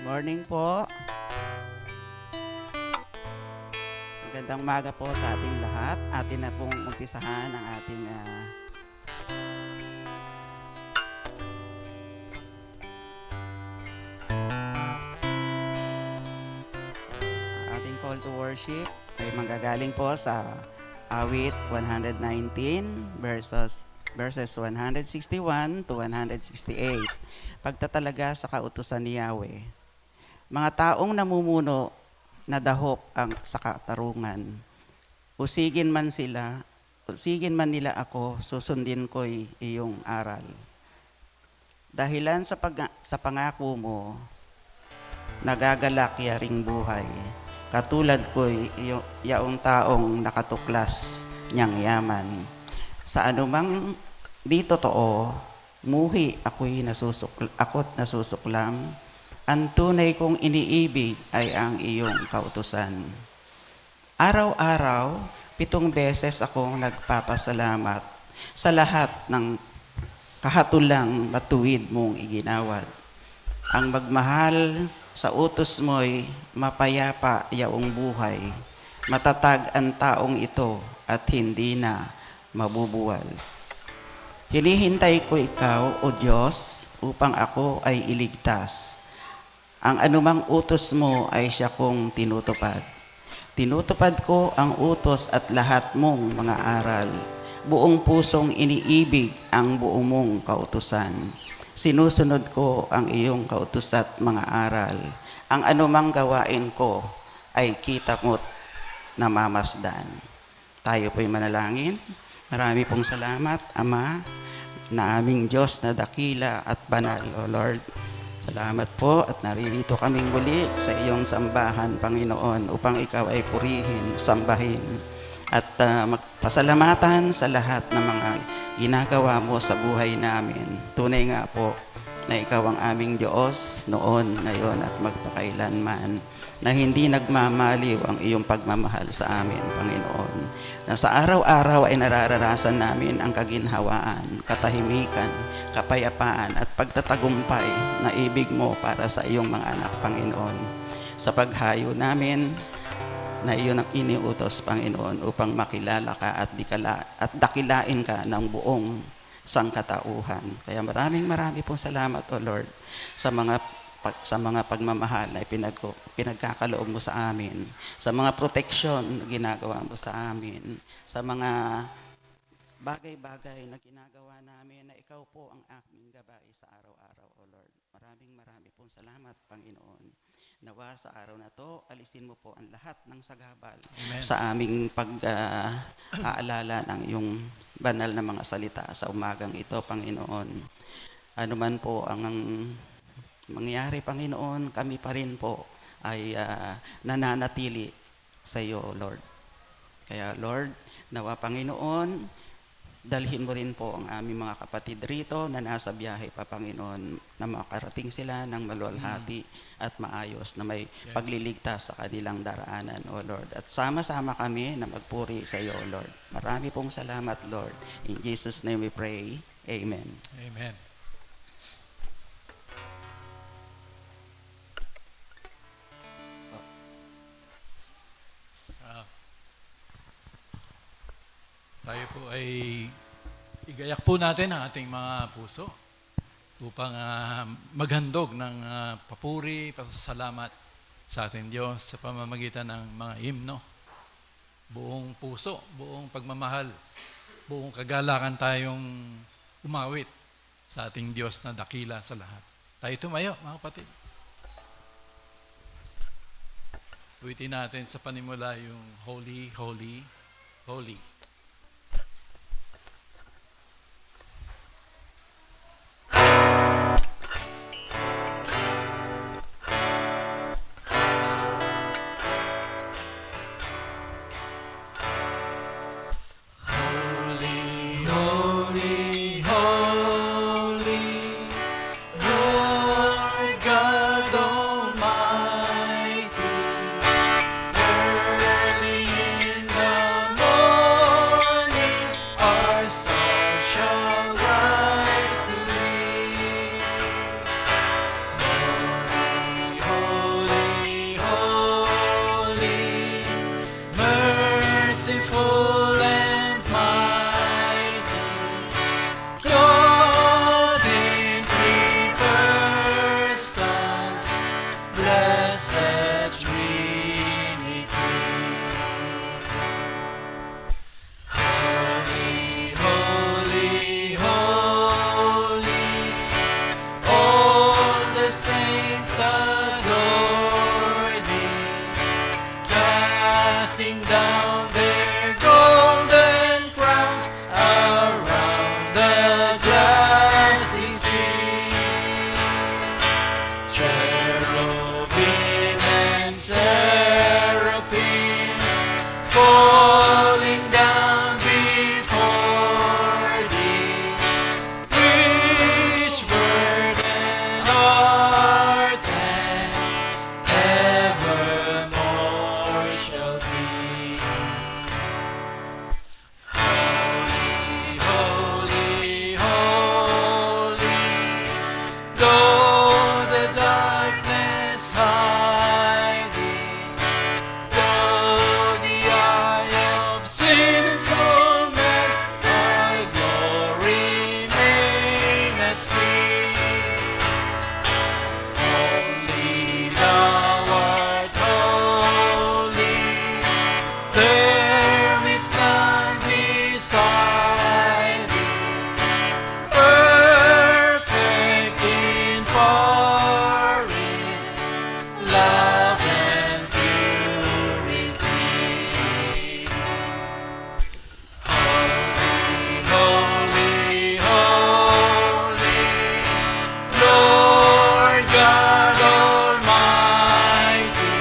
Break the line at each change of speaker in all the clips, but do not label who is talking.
Morning po. Magandang umaga po sa ating lahat. Atin na pong umpisahan ang ating ating call to worship ay manggagaling po sa awit 119 verses 161 to 168. Pagtatalaga sa kautusan ni Yahweh. Mga taong namumuno na dahop ang sa katarungan. Usigin man nila ako, susundin ko'y iyong aral. Dahilan sa pangako mo, nagagalak yaring buhay. Katulad ko'y yaong taong nakatuklas niyang yaman. Sa anumang di totoo, muhi ako't nasusuklam. Ang tunay kong iniibig ay ang iyong kautusan. Araw-araw, 7 beses akong nagpapasalamat sa lahat ng kahatulang matuwid mong iginawad. Ang magmahal sa utos mo'y mapayapa yaong buhay. Matatag ang taong ito at hindi na mabubuwal. Hinihintay ko ikaw, O Diyos, upang ako ay iligtas. Ang anumang utos mo ay siya kong tinutupad. Tinutupad ko ang utos at lahat mong mga aral. Buong pusong iniibig ang buong mong kautusan. Sinusunod ko ang iyong kautus at mga aral. Ang anumang gawain ko ay kita mo't namamasdan. Tayo po'y manalangin. Marami pong salamat, Ama, na aming Diyos na dakila at banal, O Lord. Salamat po at naririto kaming muli sa iyong sambahan, Panginoon, upang ikaw ay purihin, sambahin, at magpasalamatan sa lahat ng mga ginagawa mo sa buhay namin. Tunay nga po na ikaw ang aming Diyos noon, ngayon at magpakailanman, na hindi nagmamaliw ang iyong pagmamahal sa amin, Panginoon. Na sa araw-araw ay nararanasan namin ang kaginhawaan, katahimikan, kapayapaan at pagtatagumpay na ibig mo para sa iyong mga anak, Panginoon. Sa paghayo namin na iyon ang iniutos, Panginoon, upang makilala ka at dakilain ka ng buong sangkatauhan. Kaya maraming pong salamat, O Lord, sa mga pagmamahal na pinagkakaloob mo sa amin, sa mga proteksyon na ginagawa mo sa amin, sa mga bagay-bagay na ginagawa namin na ikaw po ang aming gabay sa araw-araw, O Lord. Marami pong salamat, Panginoon. Nawa sa araw na to, alisin mo po ang lahat ng sagabal
Amen.
sa aming pag-aalala ng iyong banal na mga salita sa umagang ito, Panginoon. Ano man po ang mangyari, Panginoon, kami pa rin po ay nananatili sa iyo, Lord. Kaya, Lord, nawa, Panginoon, dalhin mo rin po ang aming mga kapatid rito na nasa biyahe pa, Panginoon, na makarating sila ng maluwalhati at maayos na may pagliligtas sa kanilang daraanan, O Lord. At sama-sama kami na magpuri sa iyo, Lord. Marami pong salamat, Lord. In Jesus' name we pray. Amen.
Amen. Tayo po ay igayak po natin ang ating mga puso upang maghandog ng papuri, pasasalamat sa ating Diyos sa pamamagitan ng mga himno. Buong puso, buong pagmamahal, buong kagalakan tayong umawit sa ating Diyos na dakila sa lahat. Tayo tumayo, mga kapatid. Uwitin natin sa panimula yung Holy, Holy, Holy. Holy, holy, holy, Lord God Almighty, early in the morning. Blessed Trinity. Holy, holy, holy, all the saints adore thee, casting down their golden crowns around the glassy sea. Cherubim and seraphim falling down before thee, which burden heart and evermore shall be. Holy, holy, holy, though the darkness hide thee, though the eye of sinful men thy glory may not see, only thou art holy, there is none beside thee, perfect in power, in love and purity. Holy, holy, holy, Lord God Almighty,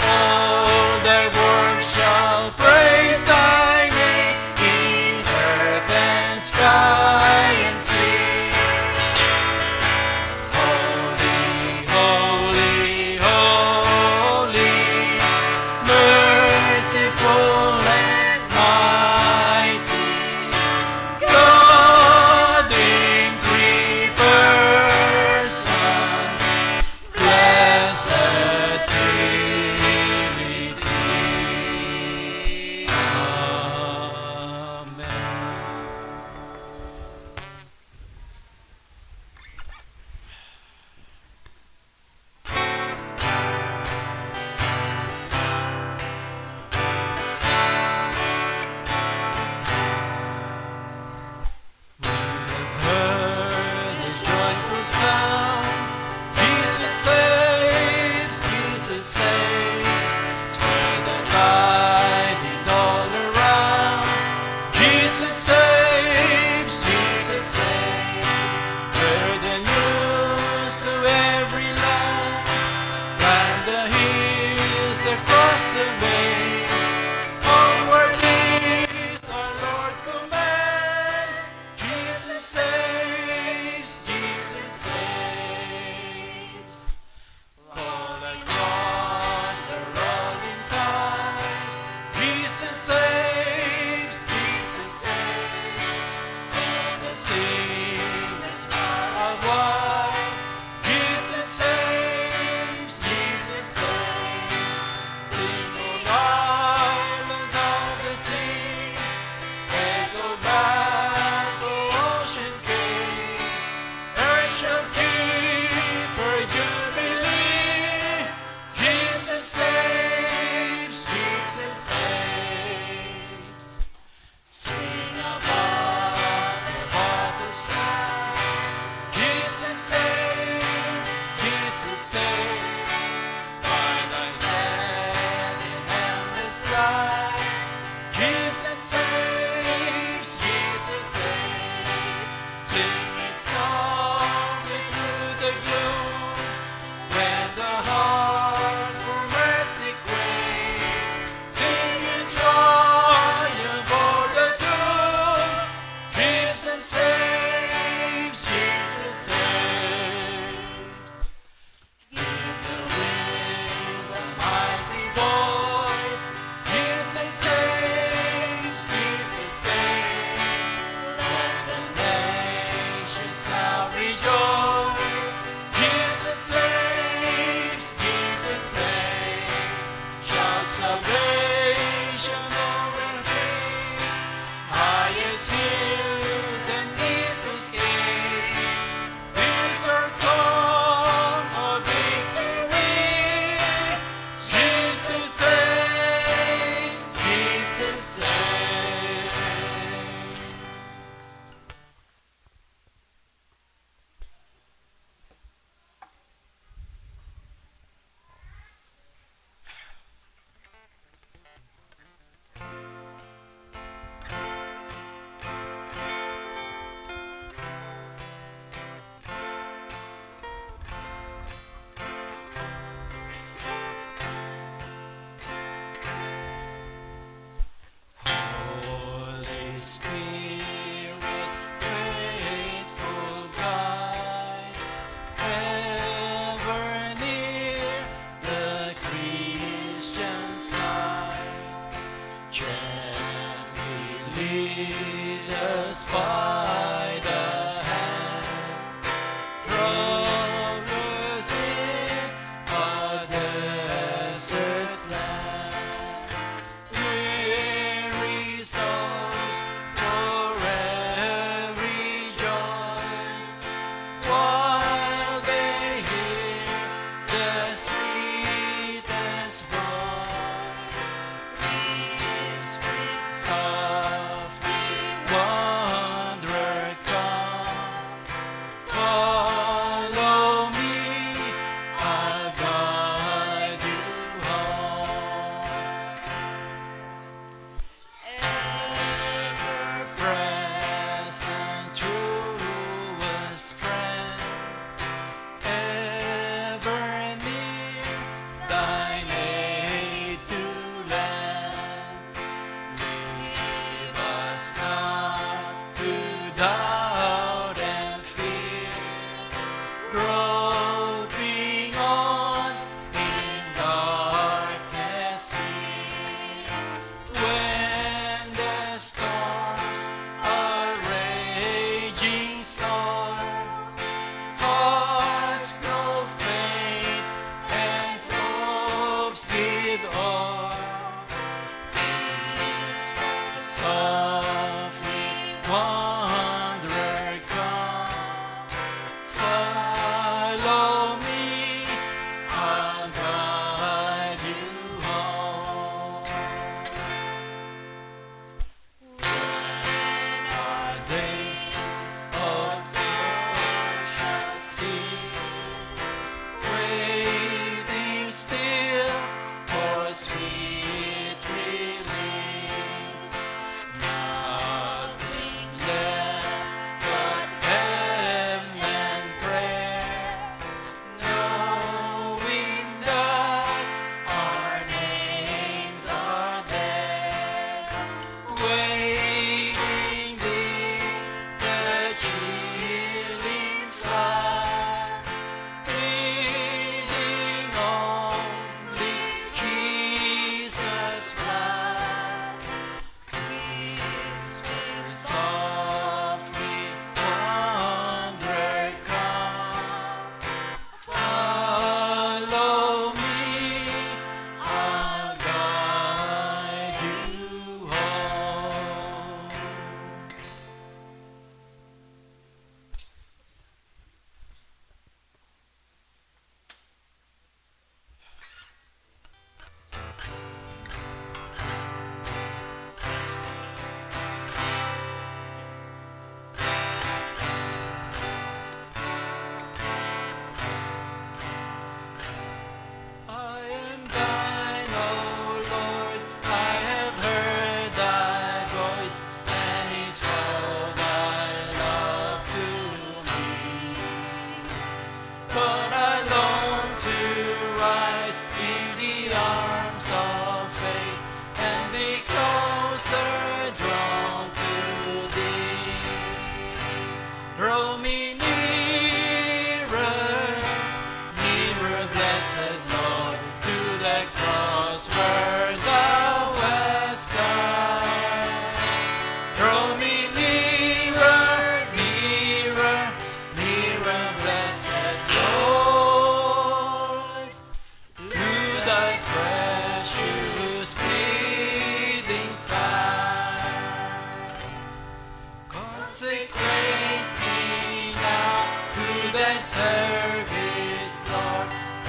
all thy works shall praise thy name in earth and sky and sea. Holy, holy, holy, merciful and mighty, God in three persons, blessed Trinity. Amen. Heard his joyful sound, Jesus saves, Jesus saves. Spread the tidings all around. Jesus saves, Jesus saves. Spread the news to every land. Climb the hills across the waves. Onward leads our Lord's command. Jesus saves, Jesus saves. Call across the rolling tide. Jesus saves, Jesus saves. From the sinners far and wide. Jesus saves, Jesus saves. Sing aloud.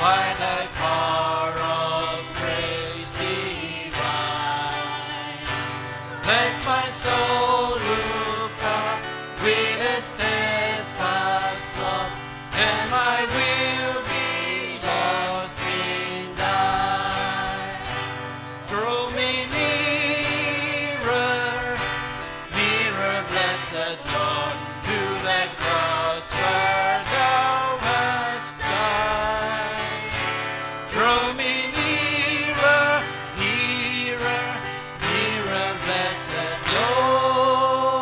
by thy power of grace divine. Let my soul look up with a steadfast love, and my will be lost in thine. Draw me nearer, nearer, blessed Lord, to that cross where thou hast died. Draw me nearer, nearer, nearer, blessed Lord,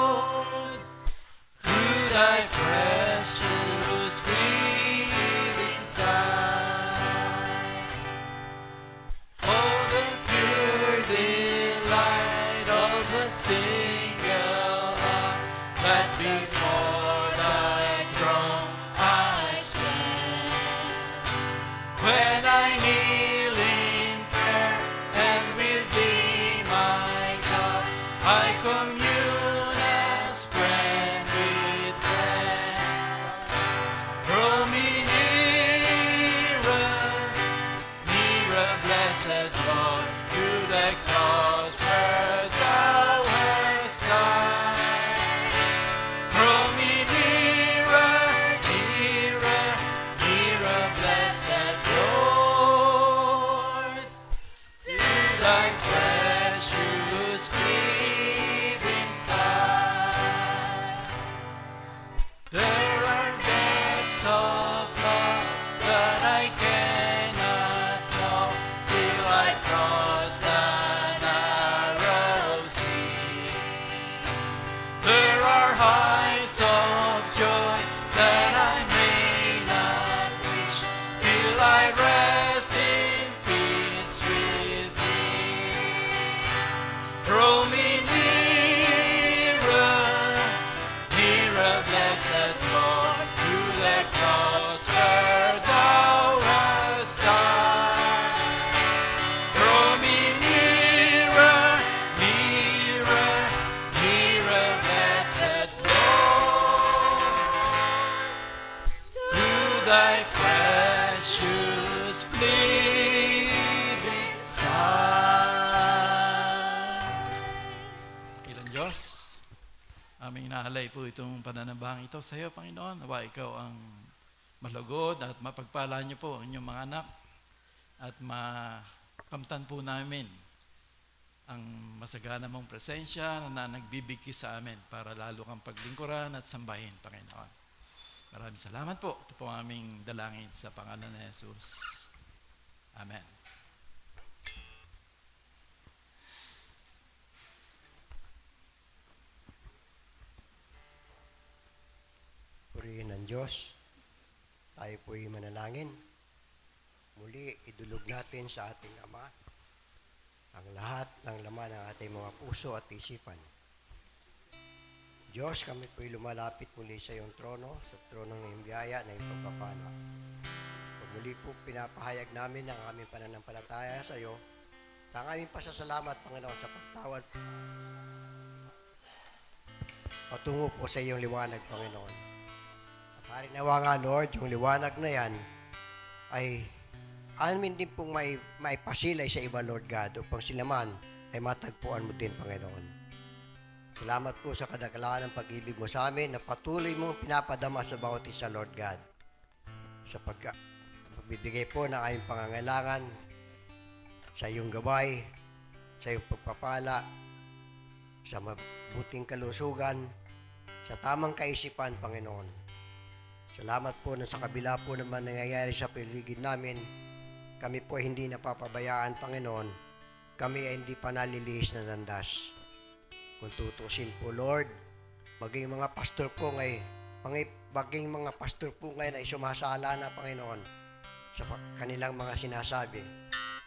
to thy precious breathing side. Oh, the pure delight of a single heart, that before thy throne I stand. When I kneel in prayer, and with thee, my God, I commune as friend with friend. Draw me nearer, nearer, blessed Lord, to the cross where thou hast died. Draw me nearer, nearer, nearer, blessed Lord, to thy precious breathing side. There are depths of love that I cannot know till I cross the narrow sea. There are heights of joy that I may not reach till I rest in peace with thee. Draw me nearer, nearer, blessed Lord, to the cross where thou hast died. Draw me nearer, nearer, nearer, blessed Lord, to thy precious bleeding side. Ilan Diyos, aming inahalay po itong pananambahang ito sa iyo, Panginoon. Nawa ikaw ang malugod at mapagpala niyo po ang inyong mga anak at makamtan po namin ang masagana mong presensya na nagbibigki sa amin para lalo kang paglingkuran at sambahin, Panginoon. Maraming salamat po. Ito po ang aming dalangin sa pangalan ni Jesus. Amen.
Purihin ng Diyos, tayo po'y manalangin. Muli, idulog natin sa ating Ama ang lahat ng laman ng ating mga puso at isipan. Diyos, kami po'y lumalapit muli sa iyong trono, sa trono ng iyong biyaya na iyong pagpapala. Muli po pinapahayag namin ang aming pananampalataya sa iyo at ang aming pasasalamat, Panginoon, sa pagtawad patungo po sa iyong liwanag, Panginoon. At haring nawa nga, Lord, yung liwanag na yan ay amin din pong may pasilay sa iba, Lord God, upang sila man ay matagpuan mo din, Panginoon. Salamat po sa kadagalagan ng pag-ibig mo sa amin na patuloy mong pinapadama sa bawat isa, Lord God. Sa pagbibigay po ng aming pangangailangan, sa iyong gabay, sa iyong pagpapala, sa mabuting kalusugan, sa tamang kaisipan, Panginoon. Salamat po na sa kabila po naman nangyayari sa paligid namin, kami po hindi napapabayaan, Panginoon. Kami ay hindi pa nalilihis na landas. Kung tutusin po, Lord, maging mga pastor po maging mga pastor po ngayon ay sumasala na, Panginoon, sa kanilang mga sinasabi.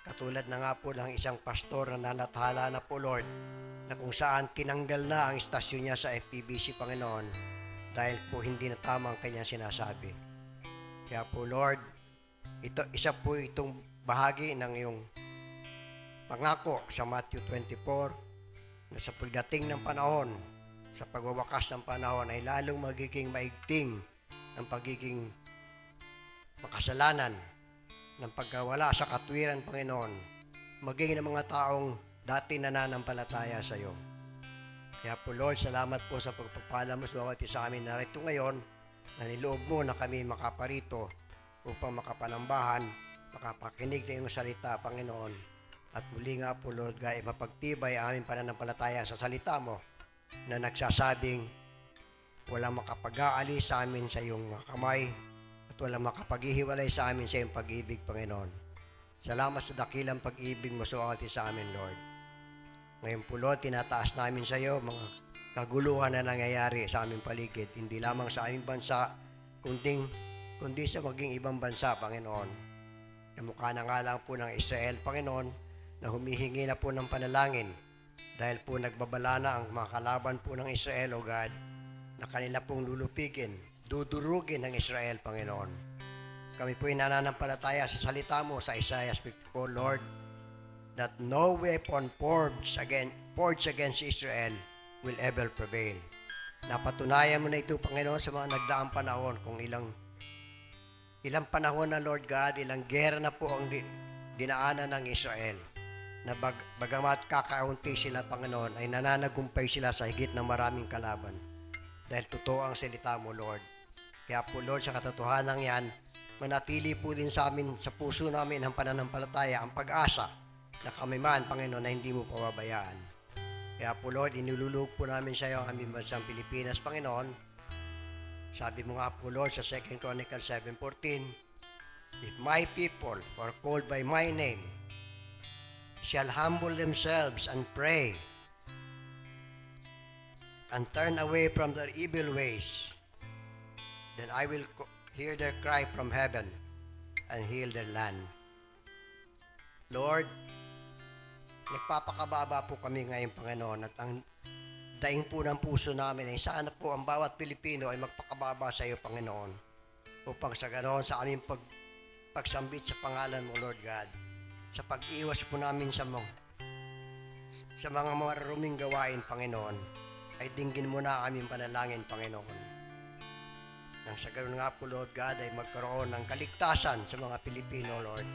Katulad na nga po ng isang pastor na nalathala na po, Lord, na kung saan tinanggal na ang istasyon niya sa FPBC, Panginoon, dahil po hindi na tama ang kanyang sinasabi. Kaya po, Lord, isa po itong bahagi ng iyong pangako sa Matthew 24 na sa pagdating ng panahon, sa pagwawakas ng panahon ay lalong magiging maigting ang pagiging makasalanan ng pagkawala sa katwiran, Panginoon, maging ng mga taong dati nananampalataya sa iyo. Kaya po, Lord, salamat po sa pagpapala mo sa bawat isa amin narito ngayon, na niloob mo na kami makaparito upang makapanambahan, makapakinig ng iyong salita, Panginoon. At muli nga po, Lord God, mapagtibay ang aming pananampalataya sa salita mo na nagsasabing walang makapag-aalis sa amin sa iyong kamay at walang makapaghihiwalay sa amin sa iyong pag-ibig, Panginoon. Salamat sa dakilang pag-ibig mo sa bawat isa amin, Lord. Ngayon po, Lord, tinataas namin sa iyo mga kaguluhan na nangyayari sa aming paligid, hindi lamang sa aming bansa, kundi sa maging ibang bansa, Panginoon. Kamukha na nga lang po ng Israel, Panginoon, na humihingi na po ng panalangin dahil po nagbabala na ang mga kalaban po ng Israel, O God, na kanila pong lulupigin, dudurugin ng Israel, Panginoon. Kami po nananampalataya sa salita mo sa Isaiah 54, Lord, that no weapon forged against Israel will ever prevail. Napatunayan mo na ito, Panginoon, sa mga nagdaang panahon kung ilang panahon na, Lord God, ilang gera na po ang dinaanan ng Israel, na bagamat kakaunti sila, Panginoon, ay nananagumpay sila sa higit ng maraming kalaban. Dahil totoo ang salita mo, Lord. Kaya po, Lord, sa katotohanan yan, manatili po din sa amin, sa puso namin ang pananampalataya, ang pag-asa na kami man, Panginoon, na hindi mo pababayaan. Kaya po, Lord, inululog po namin sa iyo ang aming bansang Pilipinas, Panginoon. Sabi mo nga po, Lord, sa 2 Chronicles 7:14, if my people who are called by my name shall humble themselves and pray and turn away from their evil ways, then I will hear their cry from heaven and heal their land. Lord, nagpapakababa po kami ngayon, Panginoon, at ang daing po ng puso namin ay sana po ang bawat Pilipino ay magpakababa sa iyo, Panginoon, upang sa ganoon sa aming pagsambit sa pangalan mo, Lord God, sa pag-iwas po namin sa mga maruruming gawain, Panginoon, ay dinggin mo na aming panalangin, Panginoon. Nang sa ganoon nga po, Lord God, ay magkaroon ng kaligtasan sa mga Pilipino, Lord,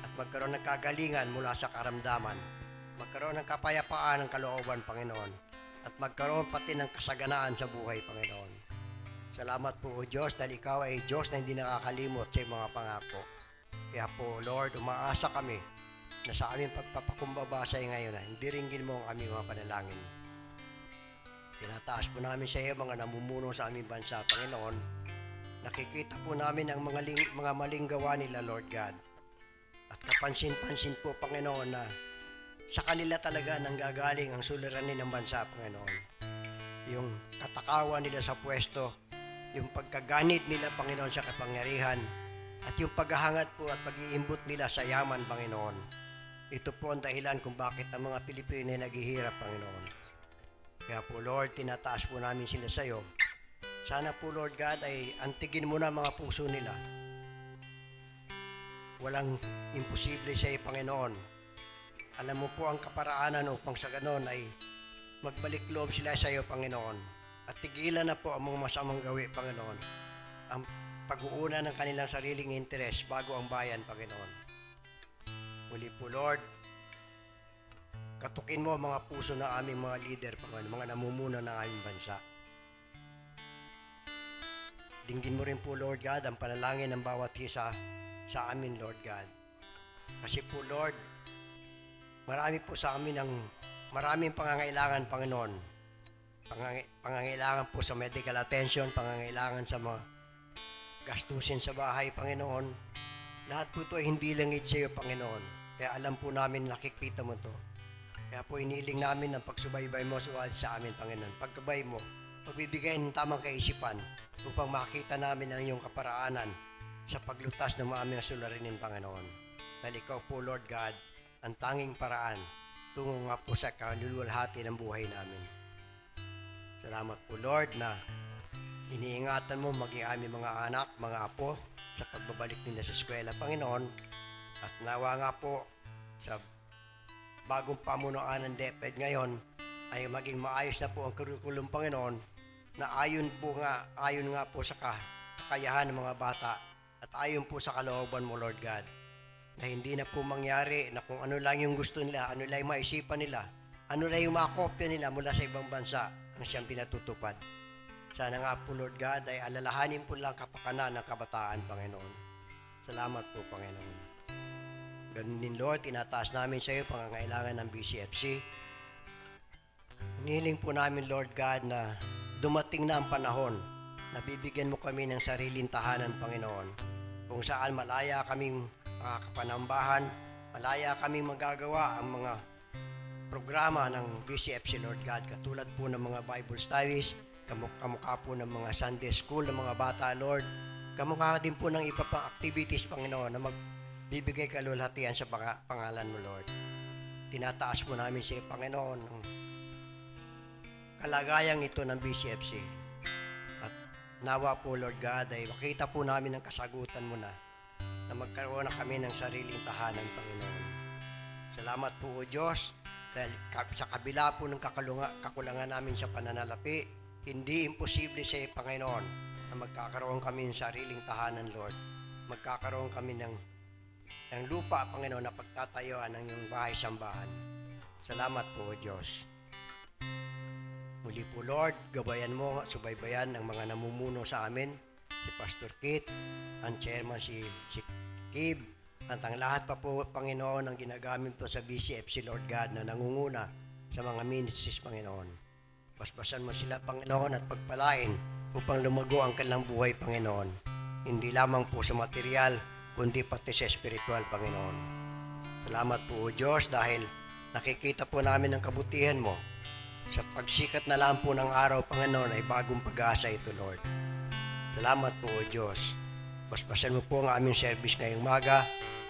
at magkaroon ng kagalingan mula sa karamdaman, magkaroon ng kapayapaan ng kalooban, Panginoon, at magkaroon pati ng kasaganaan sa buhay, Panginoon. Salamat po, O Diyos, dahil ikaw ay Diyos na hindi nakakalimot sa iyong mga pangako. Kaya po, Lord, umaasa kami na sa aming pagpapakumbaba sa iyo ngayon na hindi ringgin mo ang aming mga panalangin. Tinataas po namin sa iyo mga namumuno sa aming bansa, Panginoon. Nakikita po namin ang mga maling gawa nila, Lord God. At kapansin-pansin po, Panginoon, na sa kanila talaga nanggagaling ang suliranin ng bansa, Panginoon. Yung katakawan nila sa pwesto, yung pagkaganit nila, Panginoon, sa kapangyarihan, at yung paghahangat po at pag-iimbot nila sa yaman, Panginoon. Ito po ang dahilan kung bakit ang mga Pilipino ay naghihirap, Panginoon. Kaya po, Lord, tinataas po namin sila sa iyo. Sana po, Lord God, ay antigin mo na mga puso nila. Walang imposible sa iyo, Panginoon. Alam mo po ang kaparaanan upang sa ganon ay magbalik loob sila sa iyo, Panginoon. At tigilan na po ang mga masamang gawi, Panginoon. Ang pag-uuna ng kanilang sariling interes bago ang bayan, Panginoon. Muli po, Lord, katukin mo ang mga puso ng aming mga leader, Panginoon, mga namumuno ng aming bansa. Dinggin mo rin po, Lord God, ang panalangin ng bawat isa sa amin, Lord God. Kasi po, Lord, marami po sa amin ang maraming pangangailangan, Panginoon. Pangangailangan po sa medical attention, pangangailangan sa mga gastusin sa bahay, Panginoon. Lahat po ito ay hindi langit sa iyo, Panginoon. Kaya alam po namin, nakikita mo to. Kaya po iniling namin ang pagsubaybay mo sa amin, Panginoon. Pagkabay mo, pagbibigay ng tamang kaisipan upang makita namin ang iyong kaparaanan sa paglutas ng mga aming suliranin, Panginoon. Dahil ikaw po, Lord God, ang tanging paraan tungo nga po sa kaluluwalhati ng buhay namin. Salamat po, Lord, na iniingatan mo maging aming mga anak, mga apo sa pagbabalik nila sa eskwela, Panginoon. At nawa nga po sa bagong pamunuan ng DepEd ngayon ay maging maayos na po ang curriculum, Panginoon, na ayon nga po sa kakayahan ng mga bata at ayon po sa kalooban mo, Lord God. na hindi na po mangyari na kung ano lang yung gusto nila, ano lang yung maisipan nila, ano lang yung makopya nila mula sa ibang bansa ang siyang pinatutupad. Sana nga po, Lord God, ay alalahanin po lang kapakanan ng kabataan, Panginoon. Salamat po, Panginoon. Ganun din, Lord, tinataas namin sa iyo pangangailangan ng BCFC. Hinihiling po namin, Lord God, na dumating na ang panahon na bibigyan mo kami ng sariling tahanan, Panginoon, kung saan malaya kaming makakapanambahan, malaya kaming magagawa ang mga programa ng BCFC, Lord God, katulad po ng mga Bible studies, kamukha po ng mga Sunday school ng mga bata, Lord, kamukha din po ng iba pang activities, Panginoon, na magbibigay kalulhatian sa pangalan mo, Lord. Tinataas po namin sa Panginoon ang kalagayang ito ng BCFC. At nawa po, Lord God, ay makita po namin ang kasagutan mo na magkaroon na kami ng sariling tahanan, Panginoon. Salamat po, O Diyos, dahil sa kabila po ng kakulangan namin sa pananalapi, hindi imposible sa iyo, Panginoon, na magkakaroon kami ng sariling tahanan, Lord. Magkakaroon kami ng lupa, Panginoon, na pagtatayuan ng iyong bahay-sambahan. Salamat po, O Diyos. Muli po, Lord, gabayan mo at subaybayan ang mga namumuno sa amin, si Pastor Kit, ang chairman si Kib, at ang lahat pa po, Panginoon, ang ginagamit po sa BCFC, Lord God, na nangunguna sa mga ministries, Panginoon. Basbasan mo sila, Panginoon, at pagpalain upang lumago ang kanilang buhay, Panginoon. Hindi lamang po sa material, kundi pati sa spiritual, Panginoon. Salamat po, O Diyos, dahil nakikita po namin ang kabutihan mo. Sa pagsikat na lang po ng araw, Panginoon, ay bagong pag-asa ito, Lord. Salamat po, O Diyos. Basbasan mo po ang aming service ngayong umaga.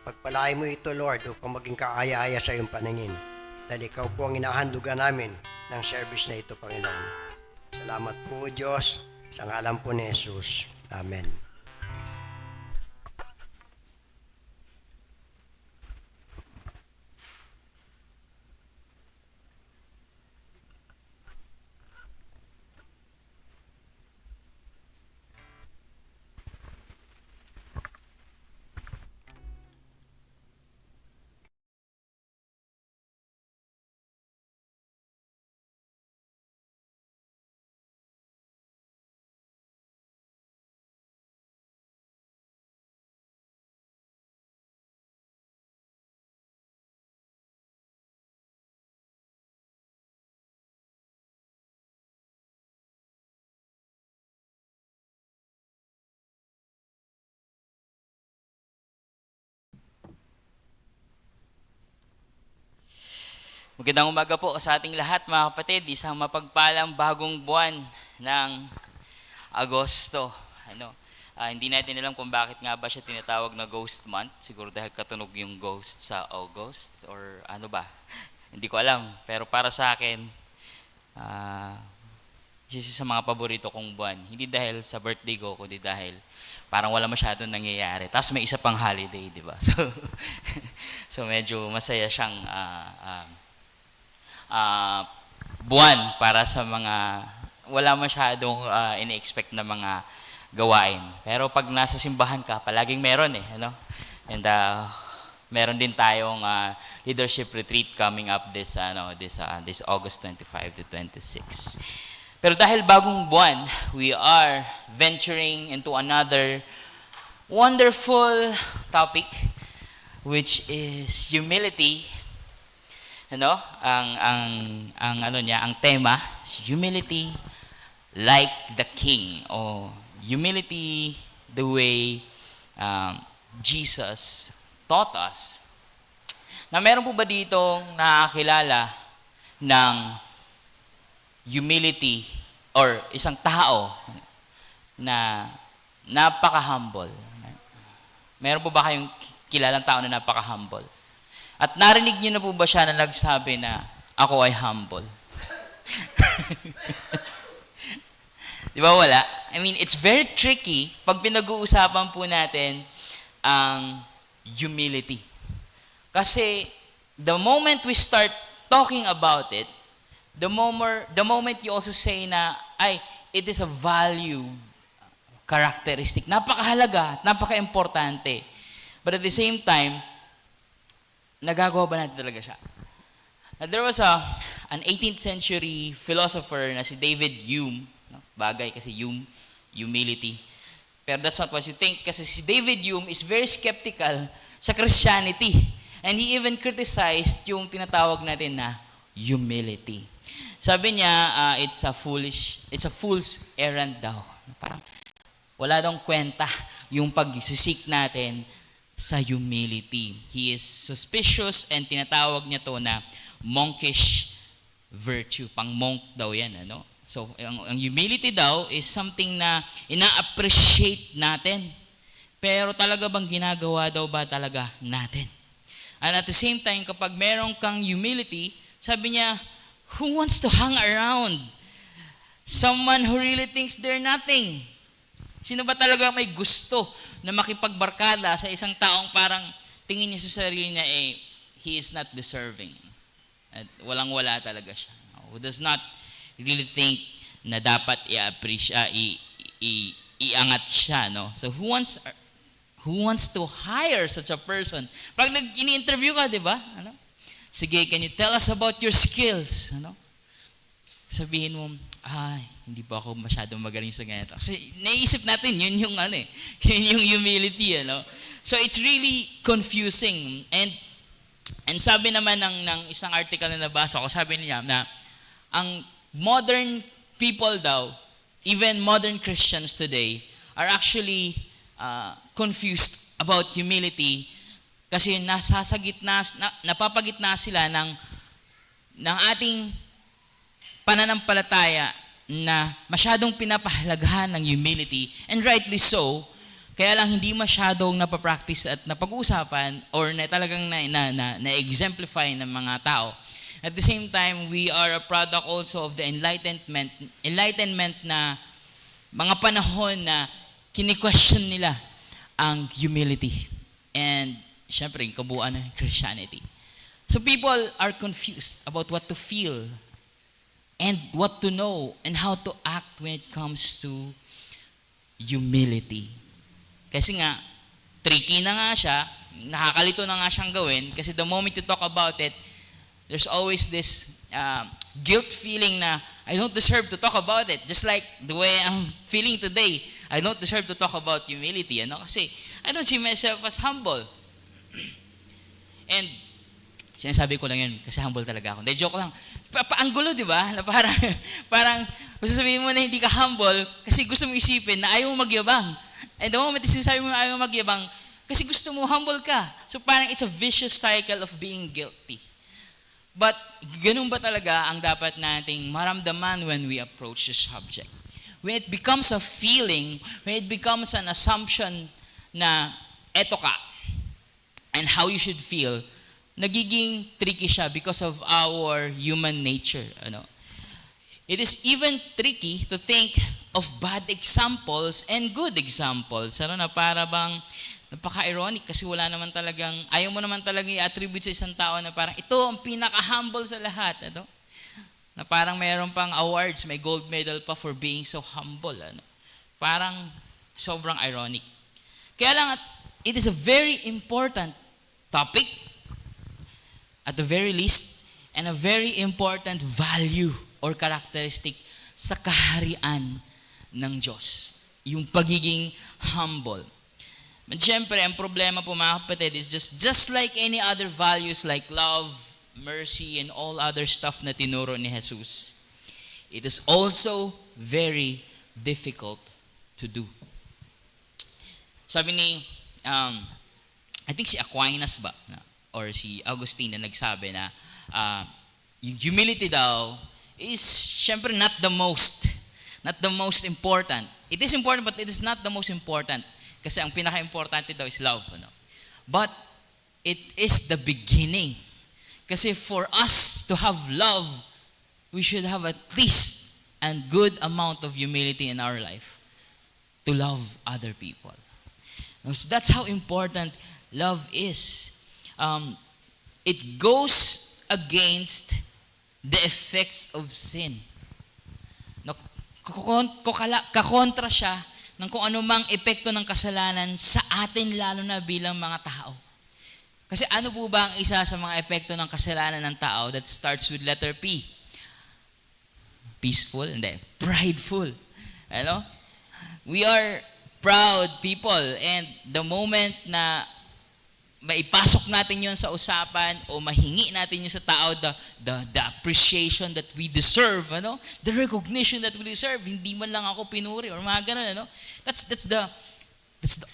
Pagpalain mo ito, Lord, upang maging kaaya-aya sa iyong paningin. Dahil ikaw po ang inahandugan namin ng service na ito, Panginoon. Salamat po, O Diyos, sa ngalan po ni Jesus. Amen.
Magandang umaga po sa ating lahat, mga kapatid. Isang mapagpalang bagong buwan ng Agosto. Hindi natin alam kung bakit nga ba siya tinatawag na Ghost Month. Siguro dahil katunog yung ghost sa August or ano ba. Hindi ko alam. Pero para sa akin, isa sa mga paborito kong buwan. Hindi dahil sa birthday ko, kundi dahil parang wala masyadong nangyayari. Tapos may isa pang holiday, di ba? So medyo masaya siyang buwan para sa mga wala masyadong ini-expect na mga gawain. Pero pag nasa simbahan ka, palaging meron And meron din tayong leadership retreat coming up this August 25 to 26. Pero dahil bagong buwan, we are venturing into another wonderful topic, which is humility. Ang tema is humility like the King, o humility the way Jesus taught us. Na meron po ba ditong nakakilala ng humility or isang tao na napaka-humble? Meron po ba kayong kilalang tao na napaka-humble? At narinig niyo na po ba siya na nagsabi na, ako ay humble? Di ba wala? I mean, it's very tricky pag pinag-uusapan po natin ang humility. Kasi the moment we start talking about it, the moment you also say na, it is a value characteristic. Napakahalaga, napaka-importante. But at the same time, nagagawa ba natin talaga siya? There was an 18th century philosopher na si David Hume. No? Bagay kasi Hume, humility. Pero that's not what you think. Kasi si David Hume is very skeptical sa Christianity. And he even criticized yung tinatawag natin na humility. Sabi niya, it's a fool's errand daw. Parang wala daw kwenta yung pagsisik natin sa humility. He is suspicious and tinatawag niya to na monkish virtue. Pang monk daw yan, ano? So, ang humility daw is something na ina-appreciate natin. Pero talaga bang ginagawa daw ba talaga natin? And at the same time, kapag meron kang humility, sabi niya, who wants to hang around someone who really thinks they're nothing? Sino ba talaga may gusto na makipagbarkada sa isang taong parang tingin niya sa sarili niya, he is not deserving. At walang-wala talaga siya. Who does not really think na dapat iangat siya, no? So who wants to hire such a person? Pag ini-interview ka, di ba? Ano? Sige, can you tell us about your skills? Ano? Sabihin mo, hindi pa ako masyadong magaling sa ganito. Kasi naisip natin, yun yung yun yung humility, ano? So it's really confusing. And sabi naman ng isang article na nabasa ko, sabi niya na ang modern people daw, even modern Christians today, are actually confused about humility kasi napapagitna sila ng ating pananampalataya na masyadong pinapahalagahan ng humility, and rightly so. Kaya lang hindi masyadong napapractice at napag-uusapan or na talagang na-exemplify ng mga tao. At the same time, we are a product also of the enlightenment na mga panahon na kini-question nila ang humility. And syempre, kabuuan ng Christianity. So people are confused about what to feel and what to know and how to act when it comes to humility. Kasi nga, tricky na nga siya, nakakalito na nga siyang gawin, kasi the moment you talk about it, there's always this guilt feeling na, I don't deserve to talk about it. Just like the way I'm feeling today, I don't deserve to talk about humility. Ano? Kasi I don't see myself as humble. And sinasabi ko lang yun, kasi humble talaga ako. Hindi, joke lang. Ang gulo, di ba? Na parang sasabihin mo na hindi ka humble kasi gusto mo isipin na ayaw mo magyabang. And the moment sinasabi mo ayaw mo magyabang, kasi gusto mo humble ka. So parang it's a vicious cycle of being guilty. But ganun ba talaga ang dapat nating maramdaman when we approach this subject? When it becomes a feeling, when it becomes an assumption na eto ka, and how you should feel, nagiging tricky siya because of our human nature. Ano? It is even tricky to think of bad examples and good examples. Ano na para bang napaka-ironic kasi wala naman talagang, ayaw mo naman talagang i-attribute sa isang tao na parang ito ang pinaka-humble sa lahat. Ano? Na parang mayroon pang awards, may gold medal pa for being so humble. Ano? Parang sobrang ironic. Kaya lang, it is a very important topic, at the very least, and a very important value or characteristic sa kaharian ng Diyos. Yung pagiging humble. But syempre, ang problema po mga kapatid is just like any other values like love, mercy, and all other stuff na tinuro ni Jesus, it is also very difficult to do. Sabi ni, I think si Aquinas ba, or si Augustine na nagsabi na yung humility daw is syempre not the most important. It is important but it is not the most important kasi ang pinaka-importante daw is love. Ano? But it is the beginning. Kasi for us to have love, we should have at least a good amount of humility in our life to love other people. So that's how important love is. It goes against the effects of sin. Kakontra siya ng kung anumang epekto ng kasalanan sa atin lalo na bilang mga tao. Kasi ano po ba ang isa sa mga epekto ng kasalanan ng tao that starts with letter P? Peaceful? Hindi. Prideful. Ano? We are proud people, and the moment na maipasok natin yun sa usapan o mahingi natin yun sa tao, the appreciation that we deserve, ano? The recognition that we deserve, hindi man lang ako pinuri or mga ganun, ano? That's the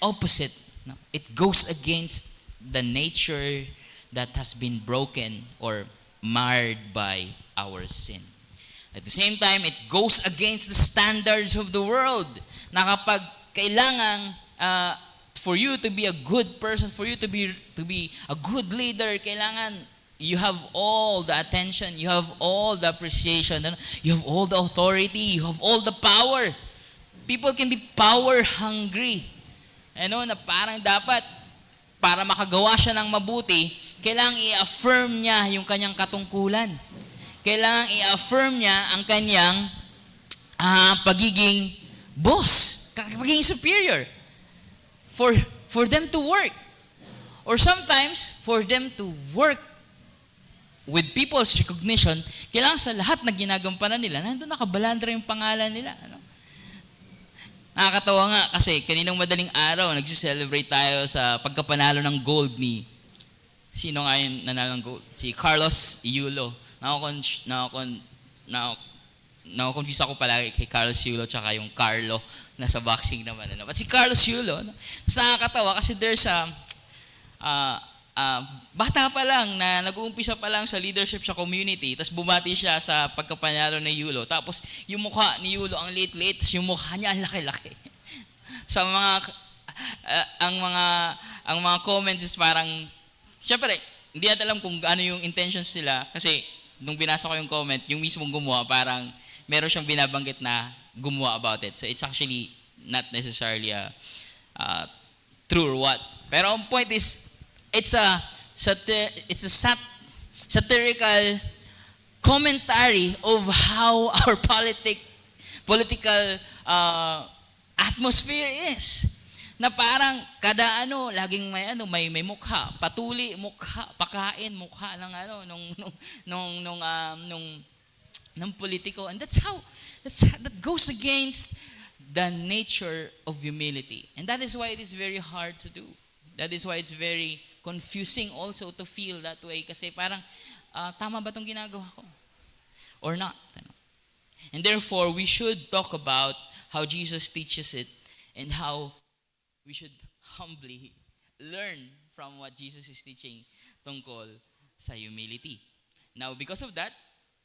opposite. No? It goes against the nature that has been broken or marred by our sin. At the same time, it goes against the standards of the world. Na kapag kailangan for you to be a good person, for you to be a good leader, kailangan you have all the attention, you have all the appreciation, you have all the authority, you have all the power. People can be power hungry. Ano, na parang dapat para makagawa siya ng mabuti, kailangang i-affirm niya yung kanyang katungkulan. Kailangang i-affirm niya ang kanyang pagiging boss, pagiging superior. For them to work. Or sometimes, for them to work with people's recognition, kailangan sa lahat na ginagampanan nila, nandun nakabalandra yung pangalan nila. Ano? Nakakatawa nga kasi kaninang madaling araw, nagsi-celebrate tayo sa pagkapanalo ng gold ni, sino nga yung nanalo ng gold? Si Carlos Yulo. Nako-confuse ako palagi kay Carlos Yulo tsaka yung Carlo na sa boxing naman. Ano? But si Carlos Yulo, no? Nakakatawa kasi there's bata pa lang na nag-uumpisa pa lang sa leadership sa community, tapos bumati siya sa pagkapanalo ni Yulo. Tapos yung mukha ni Yulo ang liit-liit, tapos yung mukha niya ang laki-laki. Sa ang mga comments is parang, syempre, hindi natin alam kung ano yung intentions nila kasi nung binasa ko yung comment, yung mismong gumawa, parang meron siyang binabanggit na gumawa about it. So it's actually not necessarily true or what. Pero ang point is, it's a satirical commentary of how our political atmosphere is. Na parang kada laging may mukha, patuli mukha, pakain mukha ng nung politiko, and that goes against the nature of humility. And that is why it is very hard to do. That is why it's very confusing also to feel that way kasi parang tama ba 'tong ginagawa ko or not? And therefore, we should talk about how Jesus teaches it and how we should humbly learn from what Jesus is teaching tungkol sa humility. Now, because of that,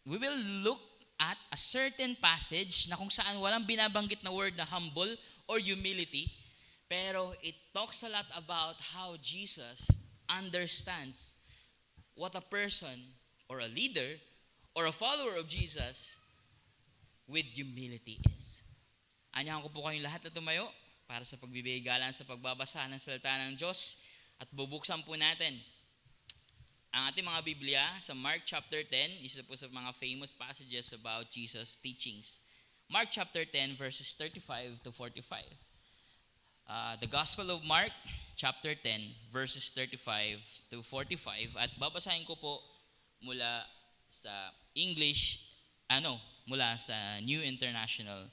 we will look at a certain passage na kung saan walang binabanggit na word na humble or humility, pero it talks a lot about how Jesus understands what a person or a leader or a follower of Jesus with humility is. Anyahan ko po kayong lahat na tumayo para sa pagbibigay galang sa pagbabasa ng salita ng Diyos at bubuksan po natin ang ating mga Biblia sa Mark chapter 10, isa po sa mga famous passages about Jesus' teachings. Mark chapter 10 verses 35 to 45. The Gospel of Mark chapter 10 verses 35 to 45 at babasahin ko po mula sa English, mula sa New International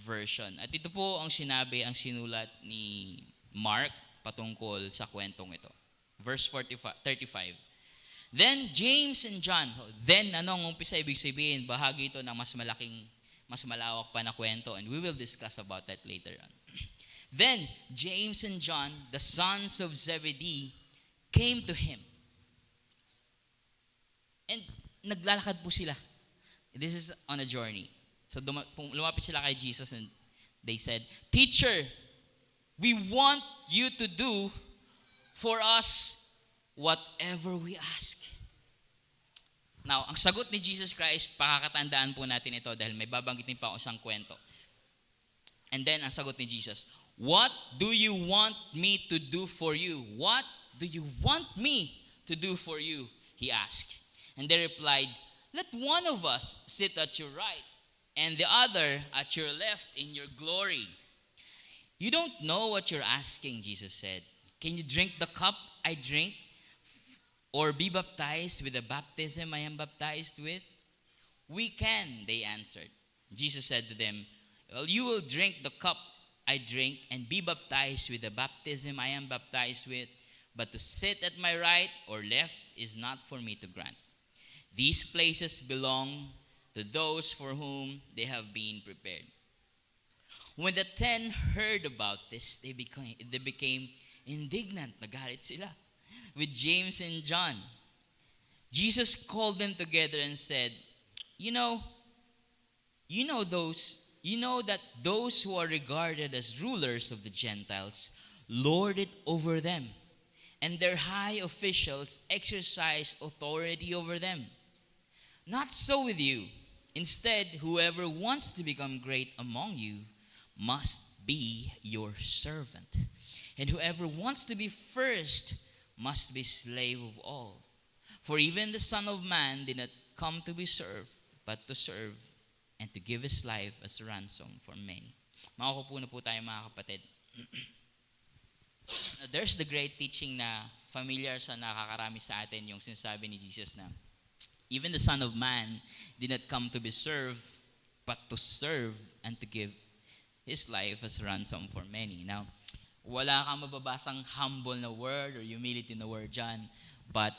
Version. At ito po ang sinulat ni Mark patungkol sa kwentong ito. Verse 35. Then James and John, anong umpisa ibig sabihin? Bahagi ito ng mas malawak pa na kwento, and we will discuss about that later on. Then James and John, the sons of Zebedee, came to him. And naglalakad po sila. This is on a journey. So lumapit sila kay Jesus and they said, "Teacher, we want you to do for us whatever we ask." Now, ang sagot ni Jesus Christ, pakakatandaan po natin ito dahil may babanggitin pa ako isang kwento. And then, ang sagot ni Jesus, "What do you want me to do for you? What do you want me to do for you?" He asked. And they replied, "Let one of us sit at your right and the other at your left in your glory." "You don't know what you're asking," Jesus said. "Can you drink the cup I drink or be baptized with the baptism I am baptized with? We can, they answered. Jesus said to them, well, you will drink the cup I drink and be baptized with the baptism I am baptized with, but to sit at my right or left is not for me to grant. These places belong to those for whom they have been prepared. When the 10 heard about this, they became indignant. Nagalit sila with James and John. Jesus called them together and said, you know that those who are regarded as rulers of the Gentiles lord it over them, and their high officials exercise authority over them. Not so with you. Instead, whoever wants to become great among you must be your servant. And whoever wants to be first must be slave of all. For even the Son of Man did not come to be served, but to serve and to give His life as a ransom for many. Makakupo na po tayo mga kapatid. There's the great teaching na familiar sa nakakarami sa atin, yung sinasabi ni Jesus na even the Son of Man did not come to be served, but to serve and to give His life as a ransom for many. Now, wala kang mababasang humble na word or humility na word dyan, but